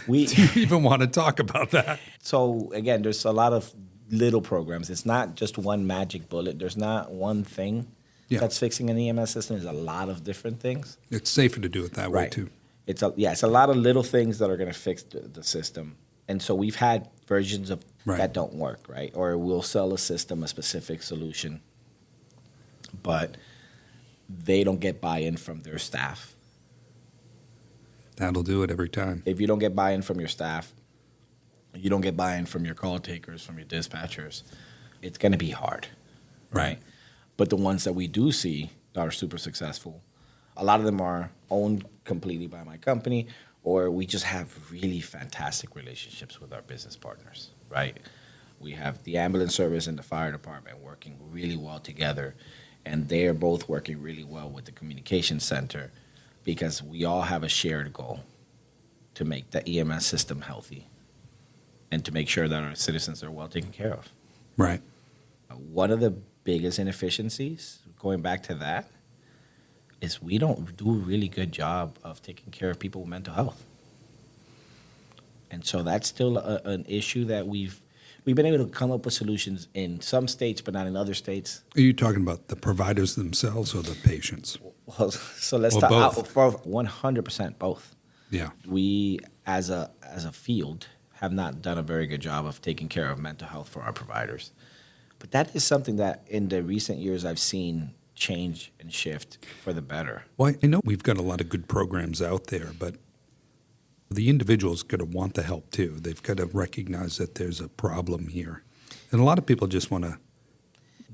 Speaker 5: Do you even want to talk about that?
Speaker 1: So again, there's a lot of little programs. It's not just one magic bullet. There's not one thing that's fixing an EMS system. There's a lot of different things.
Speaker 5: It's safer to do it that way too.
Speaker 1: It's a lot of little things that are going to fix the system. And so we've had versions of that don't work, right? Or we'll sell a system, a specific solution, but they don't get buy-in from their staff.
Speaker 5: That'll do it every time.
Speaker 1: If you don't get buy-in from your staff, you don't get buy-in from your call takers, from your dispatchers, it's going to be hard, right? But the ones that we do see that are super successful, a lot of them are owned completely by my company, or we just have really fantastic relationships with our business partners, right? We have the ambulance service and the fire department working really well together, and they're both working really well with the communications center, because we all have a shared goal to make the EMS system healthy and to make sure that our citizens are well taken care of.
Speaker 5: Right.
Speaker 1: One of the biggest inefficiencies, going back to that, is we don't do a really good job of taking care of people with mental health. And so that's still an issue that we've been able to come up with solutions in some states, but not in other states.
Speaker 5: Are you talking about the providers themselves or the patients?
Speaker 1: Well, so let's talk for 100% both.
Speaker 5: Yeah.
Speaker 1: We, as a field, have not done a very good job of taking care of mental health for our providers. But that is something that in the recent years I've seen change and shift for the better.
Speaker 5: Well, I know we've got a lot of good programs out there, but the individual's got to want the help too. They've got to recognize that there's a problem here. And a lot of people just want to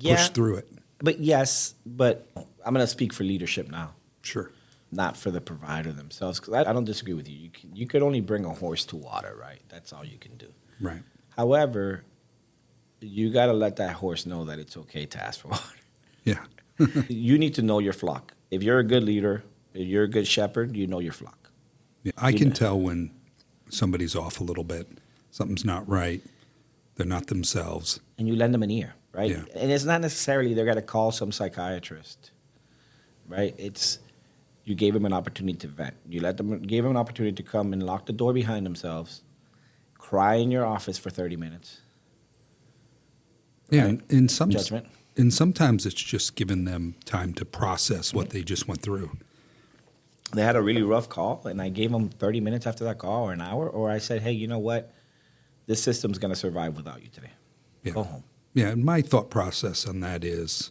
Speaker 5: push through it.
Speaker 1: But I'm going to speak for leadership now.
Speaker 5: Sure.
Speaker 1: Not for the provider themselves, because I don't disagree with you. You could only bring a horse to water, right? That's all you can do.
Speaker 5: Right.
Speaker 1: However, you got to let that horse know that it's okay to ask for water.
Speaker 5: Yeah.
Speaker 1: You need to know your flock. If you're a good leader, if you're a good shepherd, you know your flock.
Speaker 5: Yeah, I can tell when somebody's off a little bit, something's not right, they're not themselves.
Speaker 1: And you lend them an ear, right?
Speaker 5: Yeah.
Speaker 1: And it's not necessarily they're going to call some psychiatrist, right? It's you gave them an opportunity to vent. You gave them an opportunity to come and lock the door behind themselves, cry in your office for 30 minutes,
Speaker 5: Yeah,
Speaker 1: right?
Speaker 5: and some
Speaker 1: Judgment.
Speaker 5: and sometimes it's just giving them time to process what they just went through.
Speaker 1: They had a really rough call, and I gave them 30 minutes after that call or an hour, or I said, hey, you know what? This system's going to survive without you today.
Speaker 5: Yeah.
Speaker 1: Go home.
Speaker 5: Yeah, and my thought process on that is,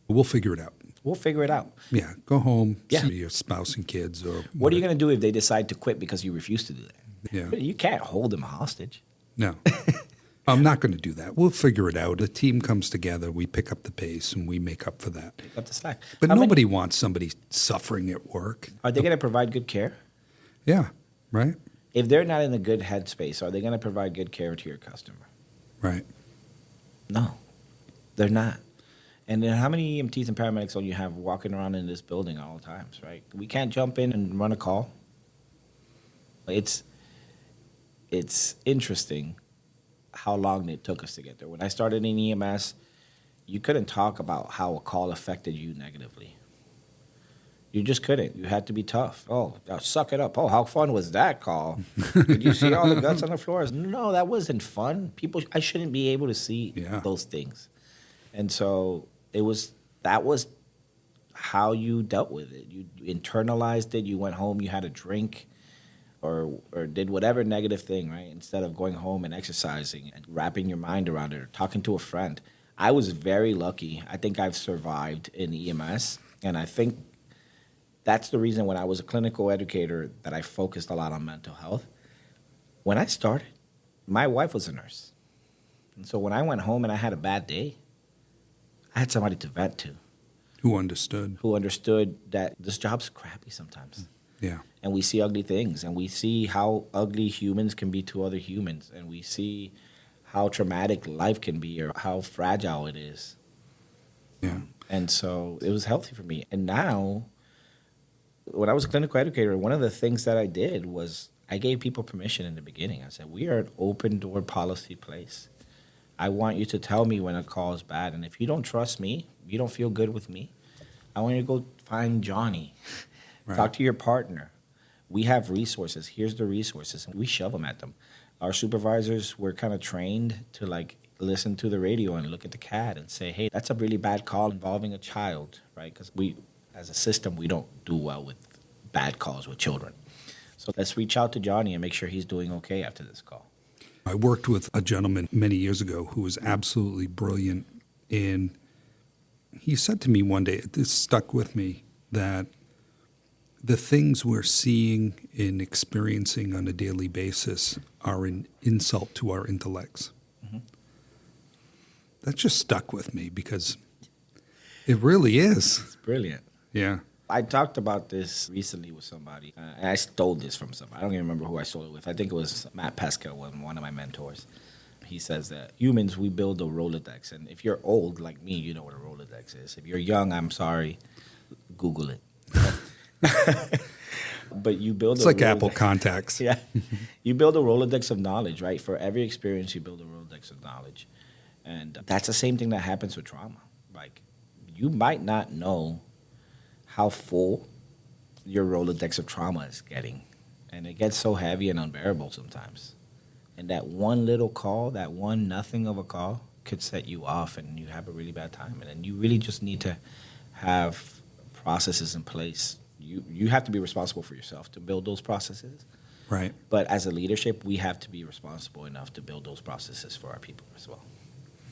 Speaker 5: we'll figure it out.
Speaker 1: We'll figure it out.
Speaker 5: Yeah, go home,
Speaker 1: Yeah.
Speaker 5: see your spouse and kids. Or
Speaker 1: What are you going to do if they decide to quit because you refuse to do that?
Speaker 5: Yeah.
Speaker 1: You can't hold them hostage.
Speaker 5: No, I'm not going to do that. We'll figure it out. A team comes together, we pick up the pace, and we make up for that.
Speaker 1: Pick up the slack.
Speaker 5: But
Speaker 1: How many-
Speaker 5: nobody wants somebody suffering at work.
Speaker 1: Are they going to provide good care?
Speaker 5: Yeah, right,
Speaker 1: If they're not in a good headspace, are they going to provide good care to your customer?
Speaker 5: right.
Speaker 1: No, they're not. And then how many EMTs and paramedics do you have walking around in this building all the times, right? We can't jump in and run a call. It's interesting how long it took us to get there. When I started in EMS, you couldn't talk about how a call affected you negatively. You just couldn't. You had to be tough. Oh, suck it up. Oh, how fun was that call? Did you see all the guts on the floors? No, that wasn't fun. I shouldn't be able to see those things. And so that was how you dealt with it. You internalized it. You went home, you had a drink or did whatever negative thing, right? Instead of going home and exercising and wrapping your mind around it or talking to a friend. I was very lucky. I think I've survived in EMS, and I think that's the reason when I was a clinical educator that I focused a lot on mental health. When I started, my wife was a nurse. And so when I went home and I had a bad day, I had somebody to vent to.
Speaker 5: Who understood that this job's crappy sometimes. Yeah.
Speaker 1: And we see ugly things, and we see how ugly humans can be to other humans, and we see how traumatic life can be or how fragile it is.
Speaker 5: Yeah.
Speaker 1: And so it was healthy for me. And now, when I was a clinical educator, one of the things that I did was I gave people permission in the beginning. I said, we are an open door policy place. I want you to tell me when a call is bad. And if you don't trust me, you don't feel good with me, I want you to go find Johnny. Right. Talk to your partner. We have resources. Here's the resources. And we shove them at them. Our supervisors were kind of trained to listen to the radio and look at the CAD and say, hey, that's a really bad call involving a child, right? Because we, as a system, we don't do well with bad calls with children. So let's reach out to Johnny and make sure he's doing okay after this call.
Speaker 5: I worked with a gentleman many years ago who was absolutely brilliant. And he said to me one day, this stuck with me, that the things we're seeing and experiencing on a daily basis are an insult to our intellects. Mm-hmm. That just stuck with me because it really is.
Speaker 1: It's brilliant.
Speaker 5: Yeah.
Speaker 1: I talked about this recently with somebody, and I stole this from somebody. I don't even remember who I stole it with. I think it was Matt Pesca, one of my mentors. He says that humans, we build a Rolodex, and if you're old like me, you know what a Rolodex is. If you're young, I'm sorry, Google it. But you build
Speaker 5: it's
Speaker 1: a
Speaker 5: like
Speaker 1: Rolodex.
Speaker 5: Apple Contacts.
Speaker 1: Yeah. You build a Rolodex of knowledge, right? For every experience, you build a Rolodex of knowledge. And that's the same thing that happens with trauma. Like, you might not know how full your Rolodex of trauma is getting. And it gets so heavy and unbearable sometimes. And that one little call, that one nothing of a call could set you off and you have a really bad time. And then you really just need to have processes in place. You have to be responsible for yourself to build those processes.
Speaker 5: Right.
Speaker 1: But as a leadership, we have to be responsible enough to build those processes for our people as well.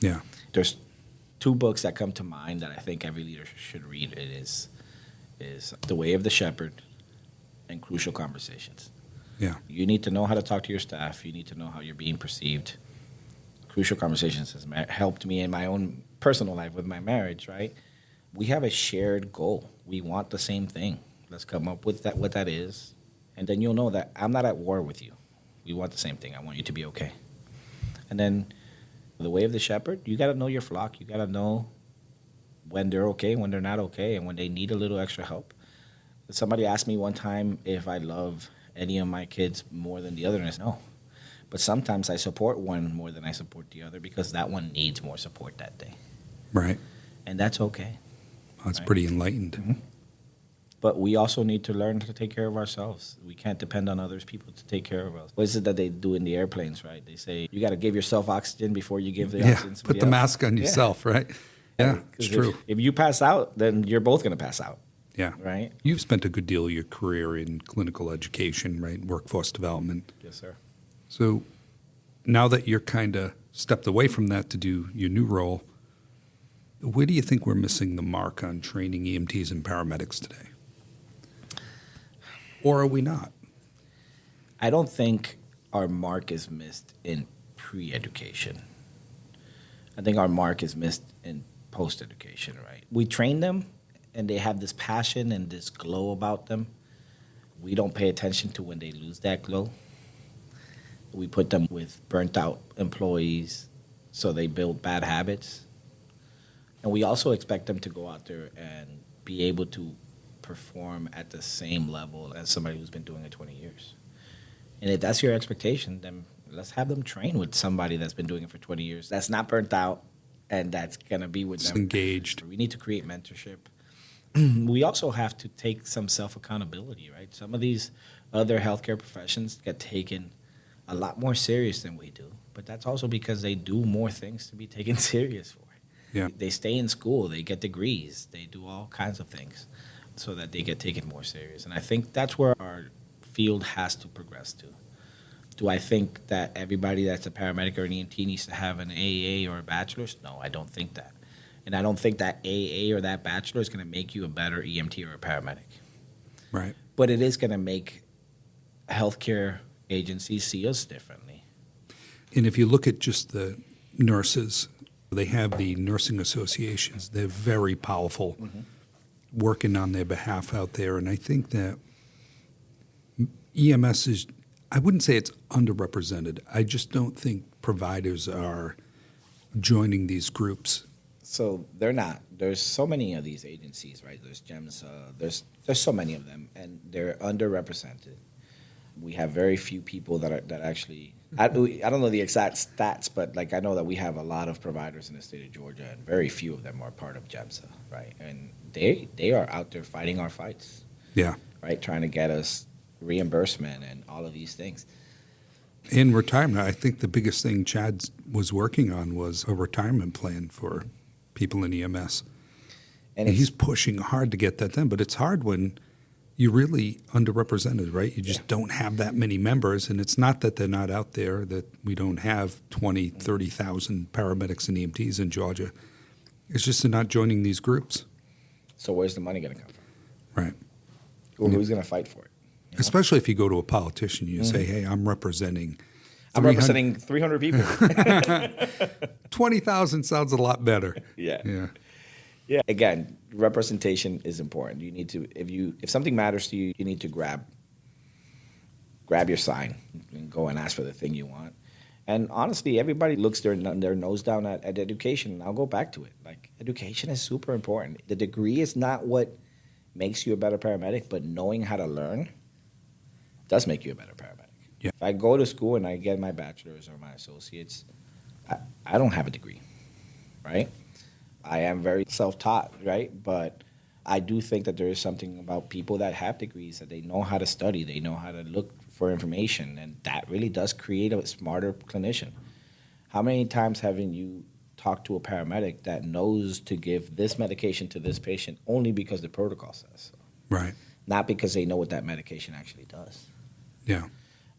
Speaker 5: Yeah.
Speaker 1: There's two books that come to mind that I think every leader should read. It is The Way of the Shepherd and Crucial Conversations.
Speaker 5: Yeah.
Speaker 1: You need to know how to talk to your staff. You need to know how you're being perceived. Crucial Conversations has helped me in my own personal life with my marriage, right? We have a shared goal. We want the same thing. Let's come up with what that is. And then you'll know that I'm not at war with you. We want the same thing. I want you to be okay. And then The Way of the Shepherd, you got to know your flock. You got to know when they're okay, when they're not okay, and when they need a little extra help. Somebody asked me one time if I love any of my kids more than the other, and I said no. But sometimes I support one more than I support the other because that one needs more support that day.
Speaker 5: Right.
Speaker 1: And that's okay.
Speaker 5: That's
Speaker 1: right?
Speaker 5: pretty enlightened.
Speaker 1: Mm-hmm. But we also need to learn to take care of ourselves. We can't depend on other people to take care of us. What is it that they do in the airplanes, right? They say you got to give yourself oxygen before you give the oxygen to somebody
Speaker 5: put the
Speaker 1: else.
Speaker 5: mask on yourself, right? Yeah, it's true.
Speaker 1: If you pass out, then you're both going to pass out.
Speaker 5: Yeah.
Speaker 1: Right?
Speaker 5: You've spent a good deal of your career in clinical education, right? Workforce development.
Speaker 1: Yes, sir.
Speaker 5: So now that you're kind of stepped away from that to do your new role, where do you think we're missing the mark on training EMTs and paramedics today? Or are we not?
Speaker 1: I don't think our mark is missed in pre-education. I think our mark is missed in post-education, right? We train them, and they have this passion and this glow about them. We don't pay attention to when they lose that glow. We put them with burnt-out employees, so they build bad habits. And we also expect them to go out there and be able to perform at the same level as somebody who's been doing it 20 years. And if that's your expectation, then let's have them train with somebody that's been doing it for 20 years, that's not burnt out, and that's going to be with them.
Speaker 5: Engaged.
Speaker 1: We need to create mentorship. We also have to take some self-accountability, right? Some of these other healthcare professions get taken a lot more serious than we do, but that's also because they do more things to be taken serious for.
Speaker 5: Yeah.
Speaker 1: They stay in school, they get degrees, they do all kinds of things so that they get taken more serious. And I think that's where our field has to progress to. Do I think that everybody that's a paramedic or an EMT needs to have an AA or a bachelor's? No, I don't think that. And I don't think that AA or that bachelor is going to make you a better EMT or a paramedic.
Speaker 5: Right.
Speaker 1: But it is going to make healthcare agencies see us differently.
Speaker 5: And if you look at just the nurses, they have the nursing associations. They're very powerful, working on their behalf out there. And I think that EMS is, I wouldn't say it's underrepresented. I just don't think providers are joining these groups.
Speaker 1: So they're not. There's so many of these agencies, right? There's GEMS. There's so many of them, and they're underrepresented. We have very few people that actually. I don't know the exact stats, but like I know that we have a lot of providers in the state of Georgia, and very few of them are part of GEMSA, right? And they are out there fighting our fights,
Speaker 5: Yeah.
Speaker 1: right? Trying to get us reimbursement and all of these things.
Speaker 5: In retirement, I think the biggest thing Chad was working on was a retirement plan for people in EMS. And he's pushing hard to get that done, but it's hard when you're really underrepresented, right? You just don't have that many members, and it's not that they're not out there, that we don't have 20, 30,000 paramedics and EMTs in Georgia. It's just they're not joining these groups.
Speaker 1: So where's the money going to come from?
Speaker 5: Right.
Speaker 1: Well, who's going to fight for it? You know?
Speaker 5: Especially if you go to a politician, you say, hey, I'm representing
Speaker 1: 300 people.
Speaker 5: 20,000 sounds a lot better.
Speaker 1: Yeah. Again, representation is important. You need to, if something matters to you, you need to grab your sign and go and ask for the thing you want. And honestly, everybody looks their nose down at education, and I'll go back to it. Like, education is super important. The degree is not what makes you a better paramedic, but knowing how to learn does make you a better paramedic.
Speaker 5: Yeah.
Speaker 1: If I go to school and I get my bachelor's or my associate's, I don't have a degree, right? I am very self-taught, right? But I do think that there is something about people that have degrees, that they know how to study, they know how to look for information, and that really does create a smarter clinician. How many times haven't you talked to a paramedic that knows to give this medication to this patient only because the protocol says so?
Speaker 5: Right.
Speaker 1: Not because they know what that medication actually does.
Speaker 5: Yeah.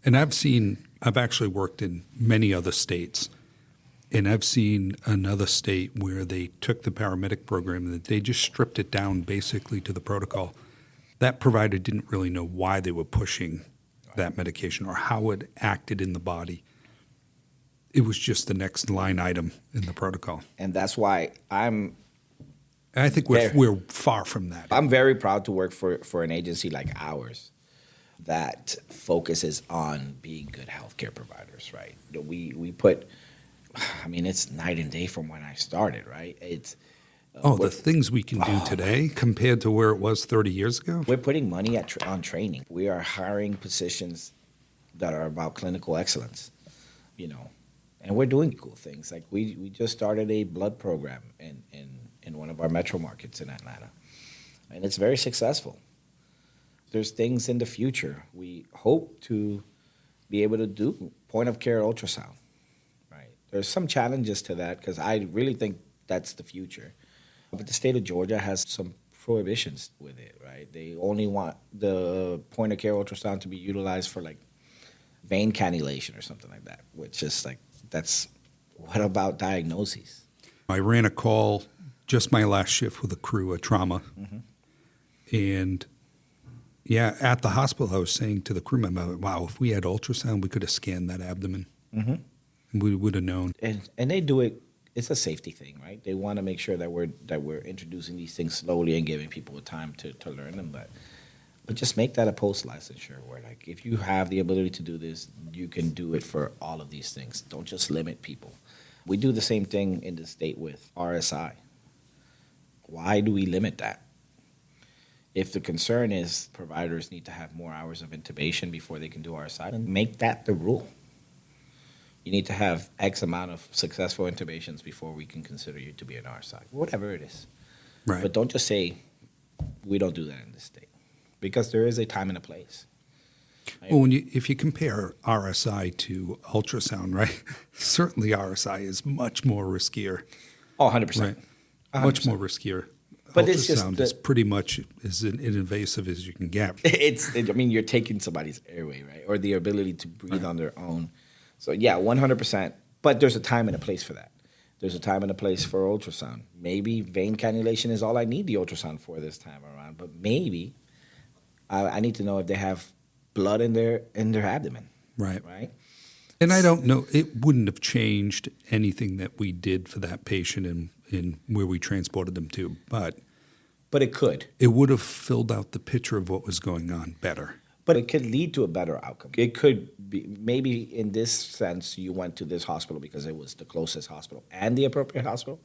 Speaker 5: And I've actually worked in many other states, and I've seen another state where they took the paramedic program and they just stripped it down basically to the protocol. That provider didn't really know why they were pushing that medication or how it acted in the body. It was just the next line item in the protocol.
Speaker 1: And that's why
Speaker 5: I think we're far from that.
Speaker 1: I'm very proud to work for an agency like ours that focuses on being good healthcare providers, right? We put, I mean, it's night and day from when I started, right? It's
Speaker 5: the things we can do today compared to where it was 30 years ago?
Speaker 1: We're putting money on training. We are hiring positions that are about clinical excellence, and we're doing cool things. Like we just started a blood program in one of our metro markets in Atlanta, and it's very successful. There's things in the future. We hope to be able to do point-of-care ultrasound, right? There's some challenges to that because I really think that's the future. But the state of Georgia has some prohibitions with it, right? They only want the point-of-care ultrasound to be utilized for, like, vein cannulation or something like that, which is like, what about diagnoses?
Speaker 5: I ran a call just my last shift with a crew, a trauma. And yeah, at the hospital, I was saying to the crew member, wow, if we had ultrasound, we could have scanned that abdomen. We would have known.
Speaker 1: And they do it, it's a safety thing, right? They want to make sure that we're introducing these things slowly and giving people time to learn them. But just make that a post-licensure where, like, if you have the ability to do this, you can do it for all of these things. Don't just limit people. We do the same thing in the state with RSI. Why do we limit that? If the concern is providers need to have more hours of intubation before they can do RSI, then make that the rule. You need to have X amount of successful intubations before we can consider you to be an RSI, whatever it is.
Speaker 5: Right.
Speaker 1: But don't just say, we don't do that in this state, because there is a time and a place.
Speaker 5: Well, if you compare RSI to ultrasound, right, certainly RSI is much more riskier.
Speaker 1: Oh, 100%.
Speaker 5: Right.
Speaker 1: 100%.
Speaker 5: Much more riskier.
Speaker 1: But
Speaker 5: Ultrasound
Speaker 1: it's just
Speaker 5: is pretty much as invasive as you can get.
Speaker 1: You're taking somebody's airway, right? Or the ability to breathe on their own. So, yeah, 100%. But there's a time and a place for that. There's a time and a place for ultrasound. Maybe vein cannulation is all I need the ultrasound for this time around. But maybe I need to know if they have blood in their abdomen. Right.
Speaker 5: And I don't know, it wouldn't have changed anything that we did for that patient in where we transported them to, but
Speaker 1: it could.
Speaker 5: It would have filled out the picture of what was going on better.
Speaker 1: But it could lead to a better outcome. It could be, maybe in this sense, you went to this hospital because it was the closest hospital and the appropriate hospital.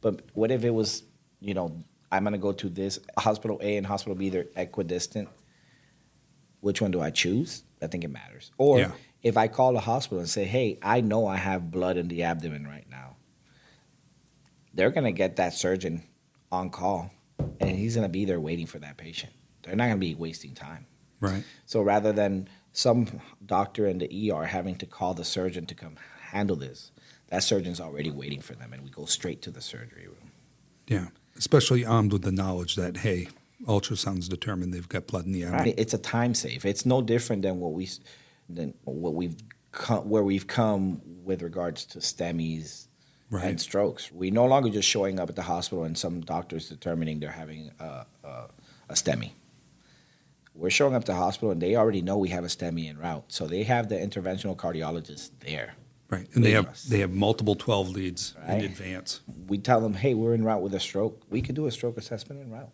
Speaker 1: But what if it was, I'm going to go to this hospital A and hospital B, they're equidistant. Which one do I choose? I think it matters. Or if I call a hospital and say, hey, I know I have blood in the abdomen right now, they're going to get that surgeon on call, and he's going to be there waiting for that patient. They're not going to be wasting time.
Speaker 5: Right.
Speaker 1: So rather than some doctor in the ER having to call the surgeon to come handle this, that surgeon's already waiting for them, and we go straight to the surgery room.
Speaker 5: Yeah, especially armed with the knowledge that, hey, ultrasounds determine they've got blood in the abdomen.
Speaker 1: Right. It's a time save. It's no different than where we've come with regards to STEMIs and strokes. We're no longer just showing up at the hospital and some doctors determining they're having a STEMI. We're showing up at the hospital and they already know we have a STEMI en route, so they have the interventional cardiologist there.
Speaker 5: Right, and they have multiple 12 leads in advance.
Speaker 1: We tell them, hey, we're en route with a stroke. We could do a stroke assessment en route.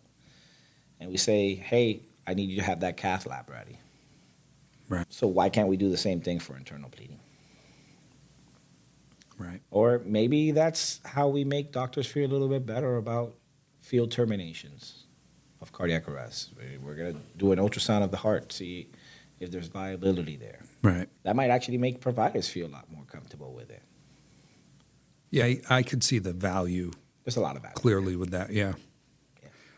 Speaker 1: And we say, hey, I need you to have that cath lab ready.
Speaker 5: Right.
Speaker 1: So why can't we do the same thing for internal bleeding?
Speaker 5: Right.
Speaker 1: Or maybe that's how we make doctors feel a little bit better about field terminations of cardiac arrest. We're going to do an ultrasound of the heart, see if there's viability there.
Speaker 5: Right.
Speaker 1: That might actually make providers feel a lot more comfortable with it.
Speaker 5: Yeah, I could see the value.
Speaker 1: There's a lot of value.
Speaker 5: Clearly with that, yeah.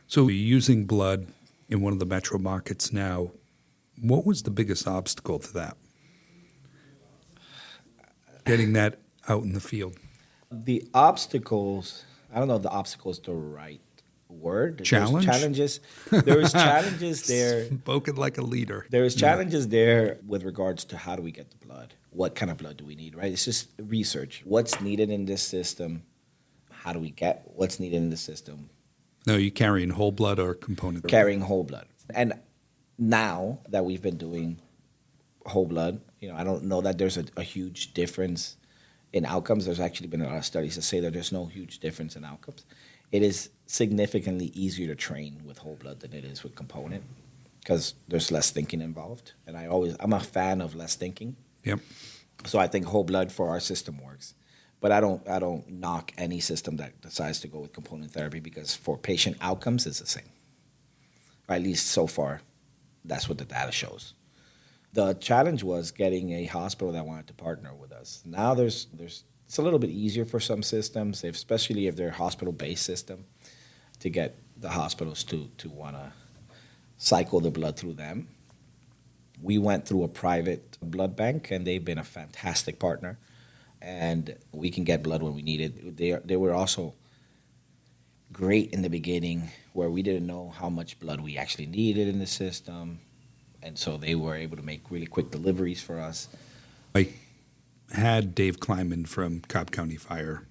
Speaker 5: So using blood in one of the metro markets now, what was the biggest obstacle to that? Getting that out in the field.
Speaker 1: The obstacles, I don't know if the obstacle is the right word.
Speaker 5: Challenge?
Speaker 1: There was challenges there.
Speaker 5: Spoken like a leader.
Speaker 1: There was challenges there with regards to how do we get the blood? What kind of blood do we need, right? It's just research. What's needed in this system? How do we get what's needed in the system?
Speaker 5: No, you carrying whole blood or component?
Speaker 1: Carrying whole blood. And now that we've been doing whole blood, I don't know that there's a huge difference in outcomes. There's actually been a lot of studies that say that there's no huge difference in outcomes. It is significantly easier to train with whole blood than it is with component because there's less thinking involved. And I'm a fan of less thinking.
Speaker 5: Yep. So
Speaker 1: I think whole blood for our system works. But I don't knock any system that decides to go with component therapy because for patient outcomes, it's the same. Or at least so far, that's what the data shows. The challenge was getting a hospital that wanted to partner with us. Now it's a little bit easier for some systems, especially if they're a hospital-based system, to get the hospitals to want to cycle the blood through them. We went through a private blood bank, and they've been a fantastic partner. And we can get blood when we need it. They were also great in the beginning, where we didn't know how much blood we actually needed in the system. And so they were able to make really quick deliveries for us.
Speaker 5: I had Dave Kleiman from Cobb County Fire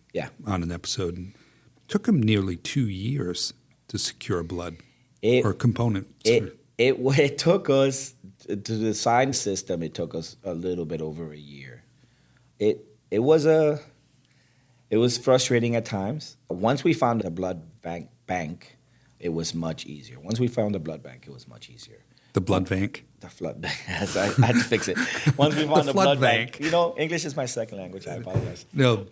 Speaker 5: on an episode. And it took him nearly 2 years to secure blood or components.
Speaker 1: It took us, to design the system, it took us a little bit over a year. It was frustrating at times. Once we found a blood bank, it was much easier. Once we found a blood bank, it was much easier.
Speaker 5: The blood bank?
Speaker 1: The flood bank. I had to fix it. Once we found the blood bank. You know, English is my second language. I apologize.
Speaker 5: No.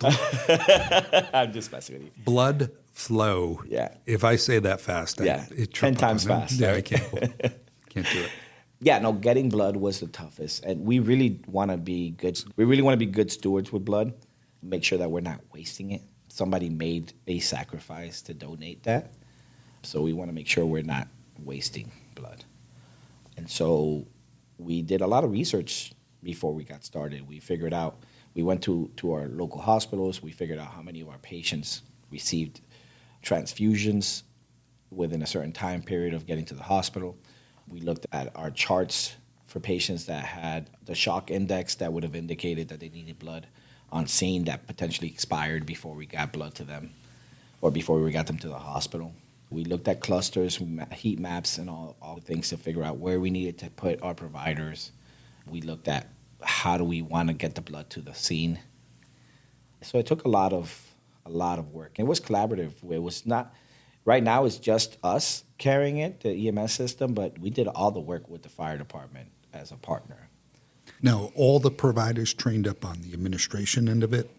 Speaker 1: I'm just messing with you.
Speaker 5: Blood flow.
Speaker 1: Yeah.
Speaker 5: If I say that fast,
Speaker 1: it 10 times fast.
Speaker 5: Yeah, I can't do it.
Speaker 1: Yeah, no, getting blood was the toughest. And we really want to be good. We really want to be good stewards with blood. Make sure that we're not wasting it. Somebody made a sacrifice to donate that. So we want to make sure we're not wasting blood. And so we did a lot of research before we got started. We figured out, we went to our local hospitals. We figured out how many of our patients received transfusions within a certain time period of getting to the hospital. We looked at our charts for patients that had the shock index that would have indicated that they needed blood on scene that potentially expired before we got blood to them or before we got them to the hospital. We looked at clusters, heat maps, and all the things to figure out where we needed to put our providers. We looked at how do we want to get the blood to the scene. So it took a lot of work. It was collaborative. It was not, right now it's just us carrying it, the EMS system, but we did all the work with the fire department as a partner.
Speaker 5: Now, all the providers trained up on the administration end of it?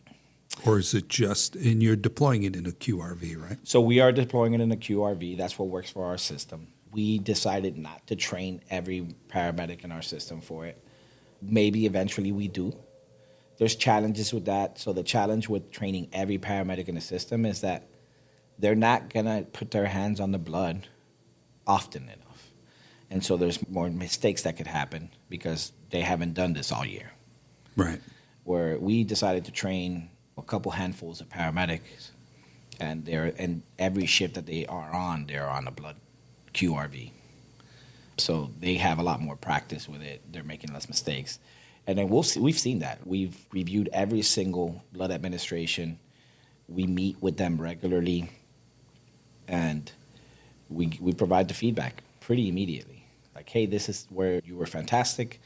Speaker 5: Or is it just, and you're deploying it in a QRV, right?
Speaker 1: So we are deploying it in a QRV. That's what works for our system. We decided not to train every paramedic in our system for it. Maybe eventually we do. There's challenges with that. So the challenge with training every paramedic in the system is that they're not going to put their hands on the blood often enough. And so there's more mistakes that could happen because they haven't done this all year.
Speaker 5: Right.
Speaker 1: Where we decided to train a couple handfuls of paramedics, and every shift that they are on, they're on a blood QRV. So they have a lot more practice with it. They're making less mistakes. And then we've seen that. We've reviewed every single blood administration. We meet with them regularly, and we provide the feedback pretty immediately. Like, hey, this is where you were fantastic,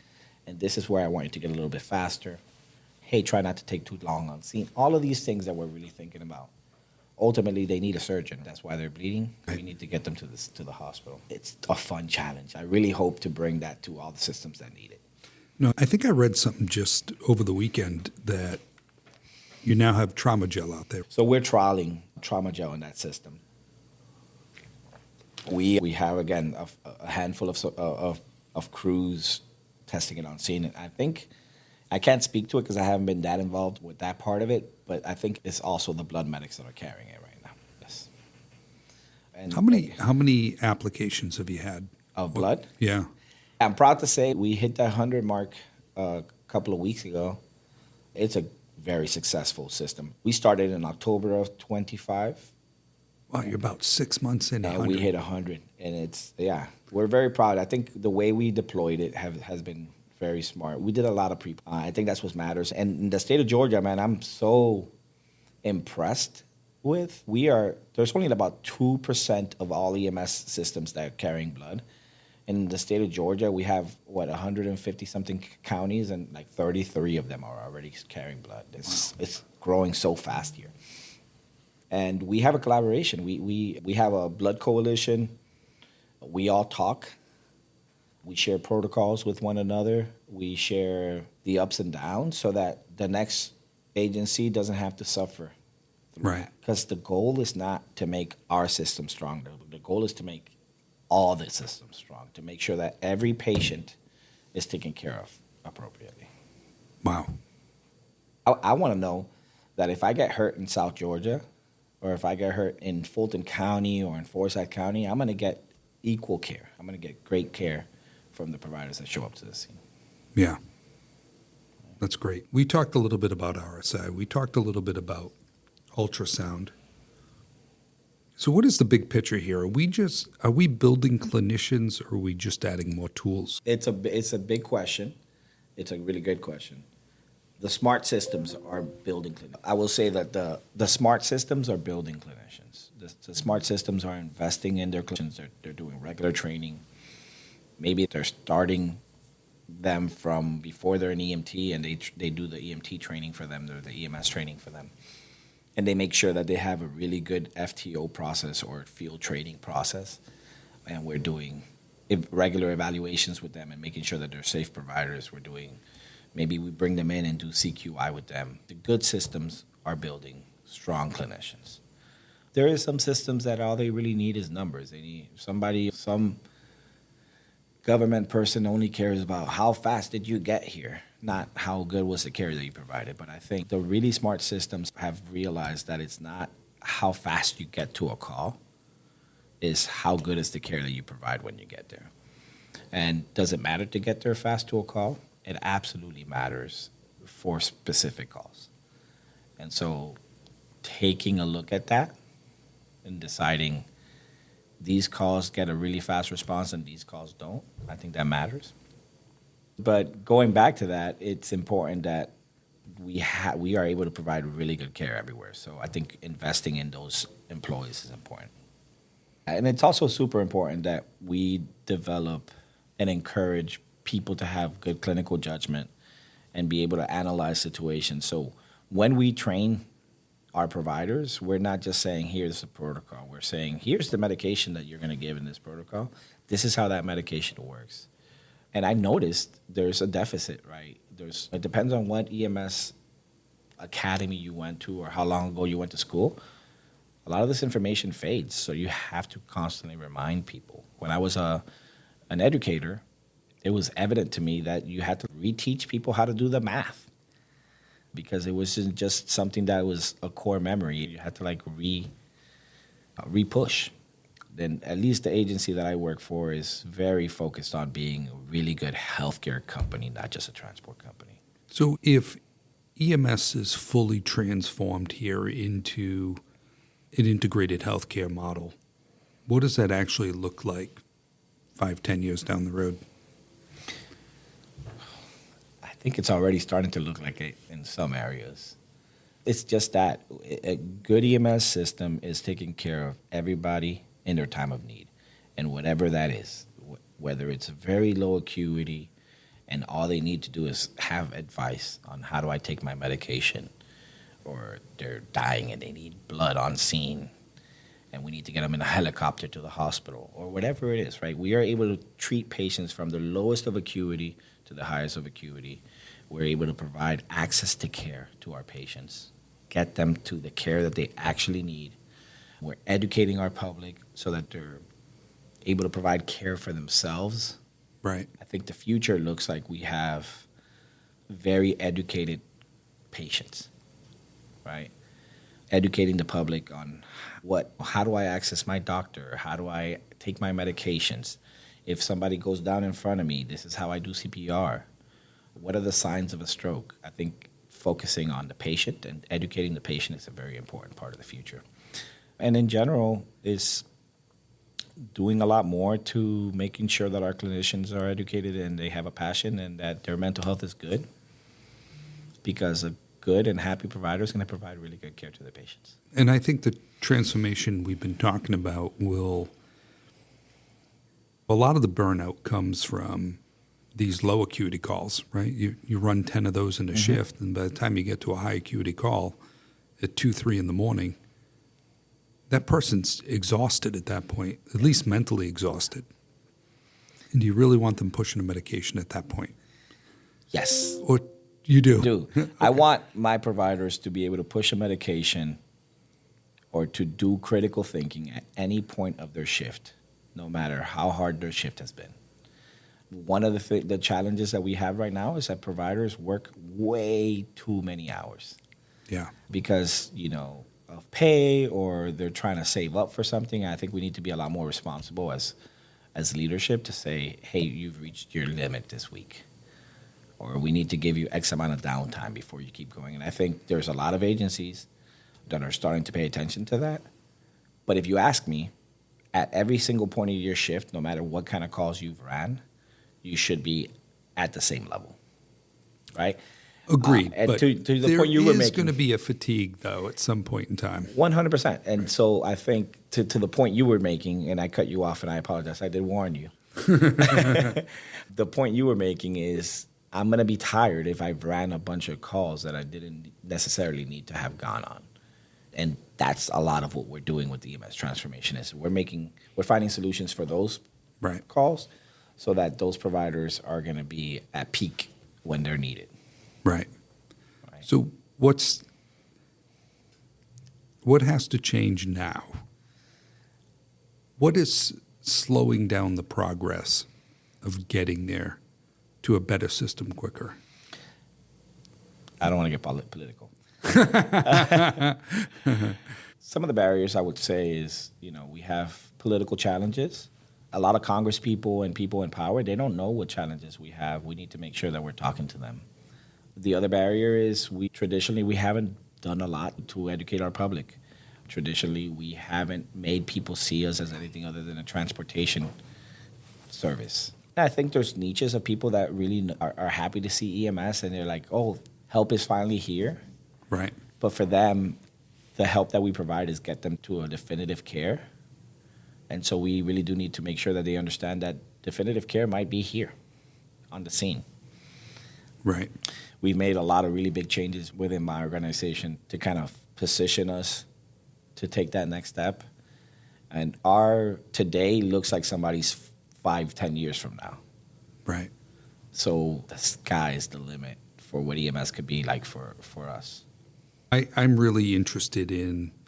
Speaker 1: and this is where I want you to get a little bit faster. Hey, try not to take too long on scene. All of these things that we're really thinking about. Ultimately, they need a surgeon. That's why they're bleeding. We need to get them to the hospital. It's a fun challenge. I really hope to bring that to all the systems that need it.
Speaker 5: No, I think I read something just over the weekend that you now have trauma gel out there.
Speaker 1: So we're trialing trauma gel in that system. We have, again, a handful of crews testing it on scene. And I think, I can't speak to it because I haven't been that involved with that part of it, but I think it's also the blood medics that are carrying it right now. Yes. And
Speaker 5: How many applications have you had?
Speaker 1: Of blood?
Speaker 5: Yeah.
Speaker 1: I'm proud to say we hit the 100 mark a couple of weeks ago. It's a very successful system. We started in October of 25.
Speaker 5: Wow, you're about 6 months in.
Speaker 1: And we hit 100, and we're very proud. I think the way we deployed it has been very smart. We did a lot of I think that's what matters. And in the state of Georgia, man, I'm so impressed with. There's only about 2% of all EMS systems that are carrying blood. In the state of Georgia, we have, 150-something counties, and like 33 of them are already carrying blood. It's growing so fast here. And we have a collaboration. We have a blood coalition. We all talk. We share protocols with one another. We share the ups and downs so that the next agency doesn't have to suffer.
Speaker 5: Right.
Speaker 1: Because the goal is not to make our system stronger. The goal is to make all the systems strong, to make sure that every patient is taken care of appropriately.
Speaker 5: Wow.
Speaker 1: I want to know that if I get hurt in South Georgia, or if I get hurt in Fulton County or in Forsyth County, I'm going to get equal care. I'm going to get great care from the providers that show up to the scene.
Speaker 5: Yeah. That's great. We talked a little bit about RSI. We talked a little bit about ultrasound. So what is the big picture here? Are we building clinicians, or are we just adding more tools?
Speaker 1: It's a big question. It's a really good question. The smart systems are building clinicians. I will say that the smart systems are building clinicians. The smart systems are investing in their clinicians. They're doing regular training. Maybe they're starting them from before they're an EMT, and they do the EMT training for them, or the EMS training for them. And they make sure that they have a really good FTO process or field training process. And we're doing regular evaluations with them and making sure that they're safe providers. Maybe we bring them in and do CQI with them. The good systems are building strong clinicians. There is some systems that all they really need is numbers. They need some government person only cares about how fast did you get here, not how good was the care that you provided. But I think the really smart systems have realized that it's not how fast you get to a call, is how good is the care that you provide when you get there. And does it matter to get there fast to a call? It absolutely matters for specific calls. And so taking a look at that and deciding these calls get a really fast response and these calls don't, I think that matters. But going back to that, it's important that we are able to provide really good care everywhere. So I think investing in those employees is important. And it's also super important that we develop and encourage people to have good clinical judgment and be able to analyze situations. So when we train our providers, we're not just saying, here's the protocol. We're saying, here's the medication that you're going to give in this protocol. This is how that medication works. And I noticed there's a deficit, right? It depends on what EMS academy you went to or how long ago you went to school. A lot of this information fades, so you have to constantly remind people. When I was an educator, it was evident to me that you had to reteach people how to do the math, because it wasn't just something that was a core memory. You had to re-push. Then at least the agency that I work for is very focused on being a really good healthcare company, not just a transport company.
Speaker 5: So if EMS is fully transformed here into an integrated healthcare model, what does that actually look like 5-10 years down the road?
Speaker 1: I think it's already starting to look like it in some areas. It's just that a good EMS system is taking care of everybody in their time of need, and whatever that is, whether it's very low acuity and all they need to do is have advice on how do I take my medication, or they're dying and they need blood on scene and we need to get them in a helicopter to the hospital, or whatever it is, right? We are able to treat patients from the lowest of acuity to the highest of acuity. We're able to provide access to care to our patients, get them to the care that they actually need. We're educating our public so that they're able to provide care for themselves.
Speaker 5: Right.
Speaker 1: I think the future looks like we have very educated patients, right? Educating the public on how do I access my doctor? How do I take my medications? If somebody goes down in front of me, this is how I do CPR. What are the signs of a stroke? I think focusing on the patient and educating the patient is a very important part of the future. And in general, is doing a lot more to making sure that our clinicians are educated and they have a passion and that their mental health is good, because a good and happy provider is going to provide really good care to the patients.
Speaker 5: And I think the transformation we've been talking about a lot of the burnout comes from these low acuity calls, right? You run 10 of those in a shift, and by the time you get to a high acuity call at 2-3 in the morning, that person's exhausted at that point, at least mentally exhausted. And do you really want them pushing a medication at that point?
Speaker 1: Yes.
Speaker 5: Or you do?
Speaker 1: I do.
Speaker 5: Okay.
Speaker 1: I want my providers to be able to push a medication or to do critical thinking at any point of their shift, no matter how hard their shift has been. One of the challenges that we have right now is that providers work way too many hours.
Speaker 5: Yeah.
Speaker 1: Because, of pay, or they're trying to save up for something. I think we need to be a lot more responsible as as leadership to say, hey, you've reached your limit this week, or we need to give you X amount of downtime before you keep going. And I think there's a lot of agencies that are starting to pay attention to that. But if you ask me, at every single point of your shift, no matter what kind of calls you've ran, you should be at the same level, right?
Speaker 5: Agreed.
Speaker 1: And
Speaker 5: but
Speaker 1: to the point you were
Speaker 5: there is
Speaker 1: making,
Speaker 5: going to be a fatigue, though, at some point in time.
Speaker 1: 100%. And so I think to the point you were making, and I cut you off and I apologize, I did warn you. The point you were making is I'm going to be tired if I've ran a bunch of calls that I didn't necessarily need to have gone on. And that's a lot of what we're doing with the EMS transformation is we're finding solutions for those calls so that those providers are going to be at peak when they're needed.
Speaker 5: Right. So what has to change now? What is slowing down the progress of getting there to a better system quicker?
Speaker 1: I don't want to get political. Some of the barriers I would say is, we have political challenges. A lot of Congress people and people in power, they don't know what challenges we have. We need to make sure that we're talking to them. The other barrier is we haven't done a lot to educate our public. Traditionally, we haven't made people see us as anything other than a transportation service. I think there's niches of people that really are happy to see EMS and they're like, oh, help is finally here.
Speaker 5: Right.
Speaker 1: But for them, the help that we provide is get them to a definitive care. And so we really do need to make sure that they understand that definitive care might be here on the scene.
Speaker 5: Right.
Speaker 1: We've made a lot of really big changes within my organization to kind of position us to take that next step. And our today looks like somebody's 5-10 years from now.
Speaker 5: Right.
Speaker 1: So the sky is the limit for what EMS could be like for us.
Speaker 5: I'm really interested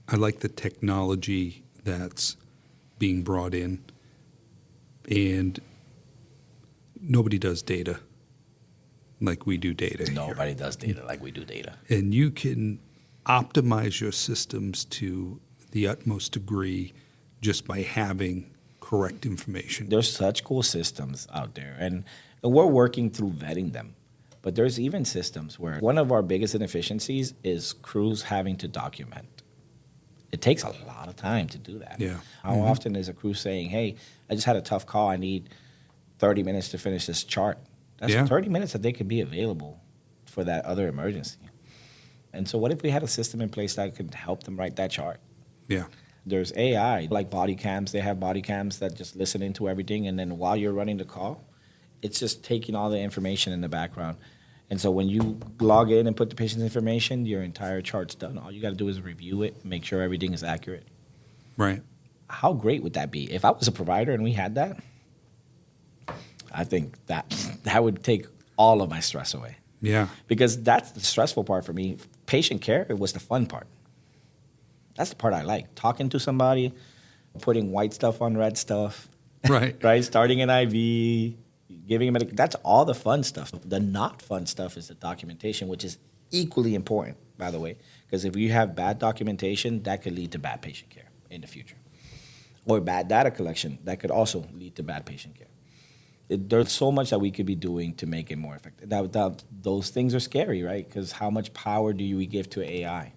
Speaker 5: I like the technology that's being brought in, and nobody does data like we do data.
Speaker 1: Nobody does data like we do data.
Speaker 5: And you can optimize your systems to the utmost degree just by having correct information.
Speaker 1: There's such cool systems out there, and we're working through vetting them. But there's even systems where one of our biggest inefficiencies is crews having to document. It takes a lot of time to do that.
Speaker 5: Yeah.
Speaker 1: How often is a crew saying, hey, I just had a tough call. I need 30 minutes to finish this chart. That's 30 minutes that they could be available for that other emergency. And so what if we had a system in place that could help them write that chart?
Speaker 5: Yeah.
Speaker 1: There's AI, like body cams. They have body cams that just listen into everything. And then while you're running the call, it's just taking all the information in the background. And so when you log in and put the patient's information, your entire chart's done. All you got to do is review it, make sure everything is accurate.
Speaker 5: Right.
Speaker 1: How great would that be? If I was a provider and we had that, I think that would take all of my stress away.
Speaker 5: Yeah.
Speaker 1: Because that's the stressful part for me. Patient care was the fun part. That's the part I like. Talking to somebody, putting white stuff on red stuff.
Speaker 5: Right.
Speaker 1: Right? Starting an IV, giving them that's all the fun stuff. The not fun stuff is the documentation, which is equally important, by the way, because if you have bad documentation, that could lead to bad patient care in the future. Or bad data collection, that could also lead to bad patient care. There's so much that we could be doing to make it more effective. Those things are scary, right? Because how much power do we give to AI,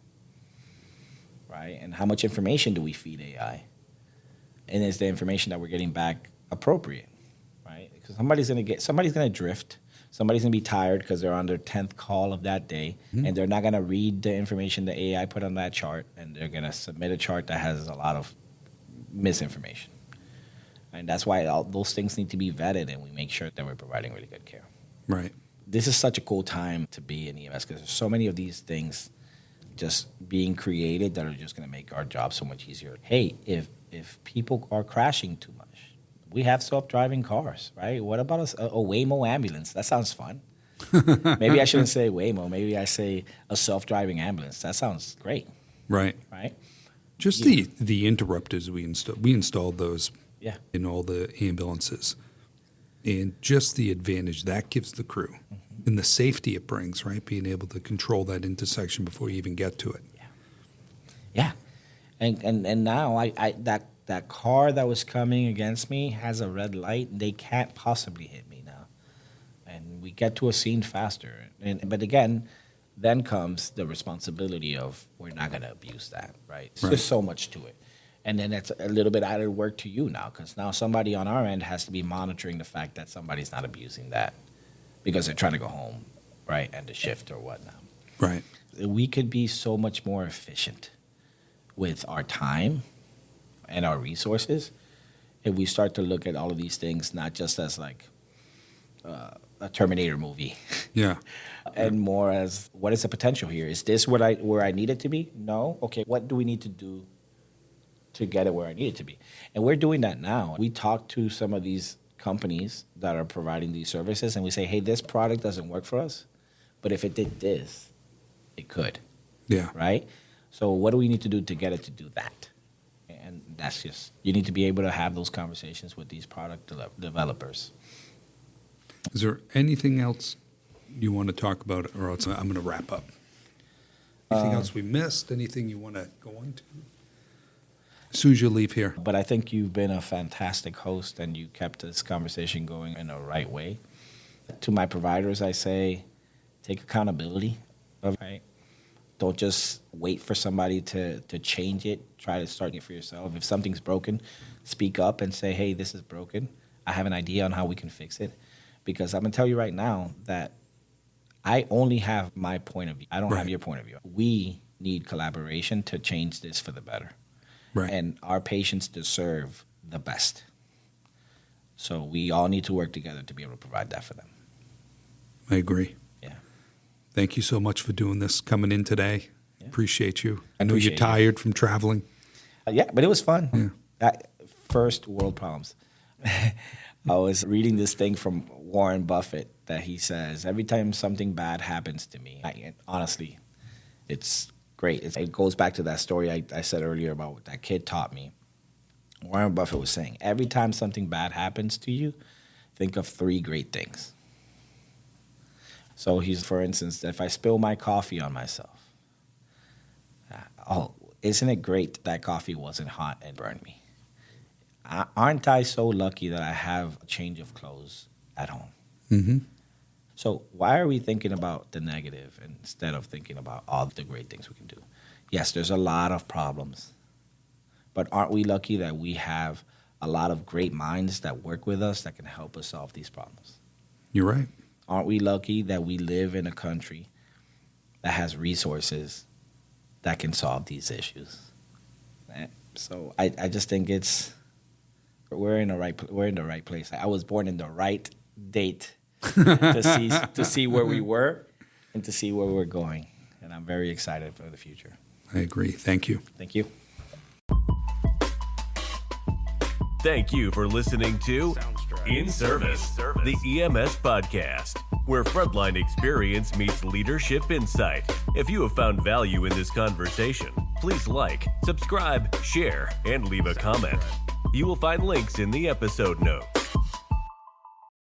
Speaker 1: right? And how much information do we feed AI? And is the information that we're getting back appropriate? Because somebody's gonna drift. Somebody's gonna be tired because they're on their 10th call of that day, and they're not gonna read the information the AI put on that chart, and they're gonna submit a chart that has a lot of misinformation. And that's why all those things need to be vetted, and we make sure that we're providing really good care.
Speaker 5: Right.
Speaker 1: This is such a cool time to be in EMS because there's so many of these things just being created that are just gonna make our job so much easier. Hey, if people are crashing too much, we have self-driving cars, right? What about a Waymo ambulance? That sounds fun. Maybe I shouldn't say Waymo. Maybe I say a self-driving ambulance. That sounds great.
Speaker 5: Right.
Speaker 1: Right?
Speaker 5: Just the interrupters we installed those in all the ambulances. And just the advantage that gives the crew and the safety it brings, right? Being able to control that intersection before you even get to it.
Speaker 1: Yeah. And now that that car that was coming against me has a red light. They can't possibly hit me now. And we get to a scene faster. But again, then comes the responsibility of we're not going to abuse that, right? There's so much to it. And then it's a little bit added work to you now, because now somebody on our end has to be monitoring the fact that somebody's not abusing that because they're trying to go home, right, and to shift or whatnot.
Speaker 5: Right.
Speaker 1: We could be so much more efficient with our time and our resources if we start to look at all of these things not just as like a Terminator movie.
Speaker 5: Yeah.
Speaker 1: And more as, what is the potential here? Is this where I need it to be? No? Okay, what do we need to do to get it where I need it to be? And we're doing that now. We talk to some of these companies that are providing these services, and we say, hey, this product doesn't work for us, but if it did this, it could.
Speaker 5: Yeah.
Speaker 1: Right? So what do we need to do to get it to do that? And that's just, you need to be able to have those conversations with these product developers.
Speaker 5: Is there anything else you want to talk about, or else I'm going to wrap up? Anything else we missed? Anything you want to go on to? As soon as you leave here.
Speaker 1: But I think you've been a fantastic host, and you kept this conversation going in the right way. To my providers, I say, take accountability. Right? Don't just wait for somebody to change it. Try to start it for yourself. If something's broken, speak up and say, hey, this is broken. I have an idea on how we can fix it. Because I'm going to tell you right now that I only have my point of view. I don't have your point of view. We need collaboration to change this for the better.
Speaker 5: Right.
Speaker 1: And our patients deserve the best. So we all need to work together to be able to provide that for them.
Speaker 5: I agree.
Speaker 1: Yeah.
Speaker 5: Thank you so much for doing this, coming in today.
Speaker 1: Yeah.
Speaker 5: Appreciate you.
Speaker 1: I
Speaker 5: know you're tired from traveling.
Speaker 1: Yeah, but it was fun. Yeah. First world problems. I was reading this thing from Warren Buffett that he says, every time something bad happens to me, honestly, it's great. It goes back to that story I said earlier about what that kid taught me. Warren Buffett was saying, every time something bad happens to you, think of 3 great things. So he's, for instance, if I spill my coffee on myself, isn't it great that coffee wasn't hot and burned me? Aren't I so lucky that I have a change of clothes at home?
Speaker 5: Mm-hmm.
Speaker 1: So why are we thinking about the negative instead of thinking about all the great things we can do? Yes, there's a lot of problems, but aren't we lucky that we have a lot of great minds that work with us that can help us solve these problems?
Speaker 5: You're right.
Speaker 1: Aren't we lucky that we live in a country that has resources that can solve these issues? So I just think we're in the right place. I was born in the right date to see where we were and to see where we're going, and I'm very excited for the future.
Speaker 5: I agree. Thank you.
Speaker 1: Thank you.
Speaker 3: Thank you for listening to In Service, the EMS Podcast, where frontline experience meets leadership insight. If you have found value in this conversation, please like, subscribe, share, and leave a comment. You will find links in the episode notes.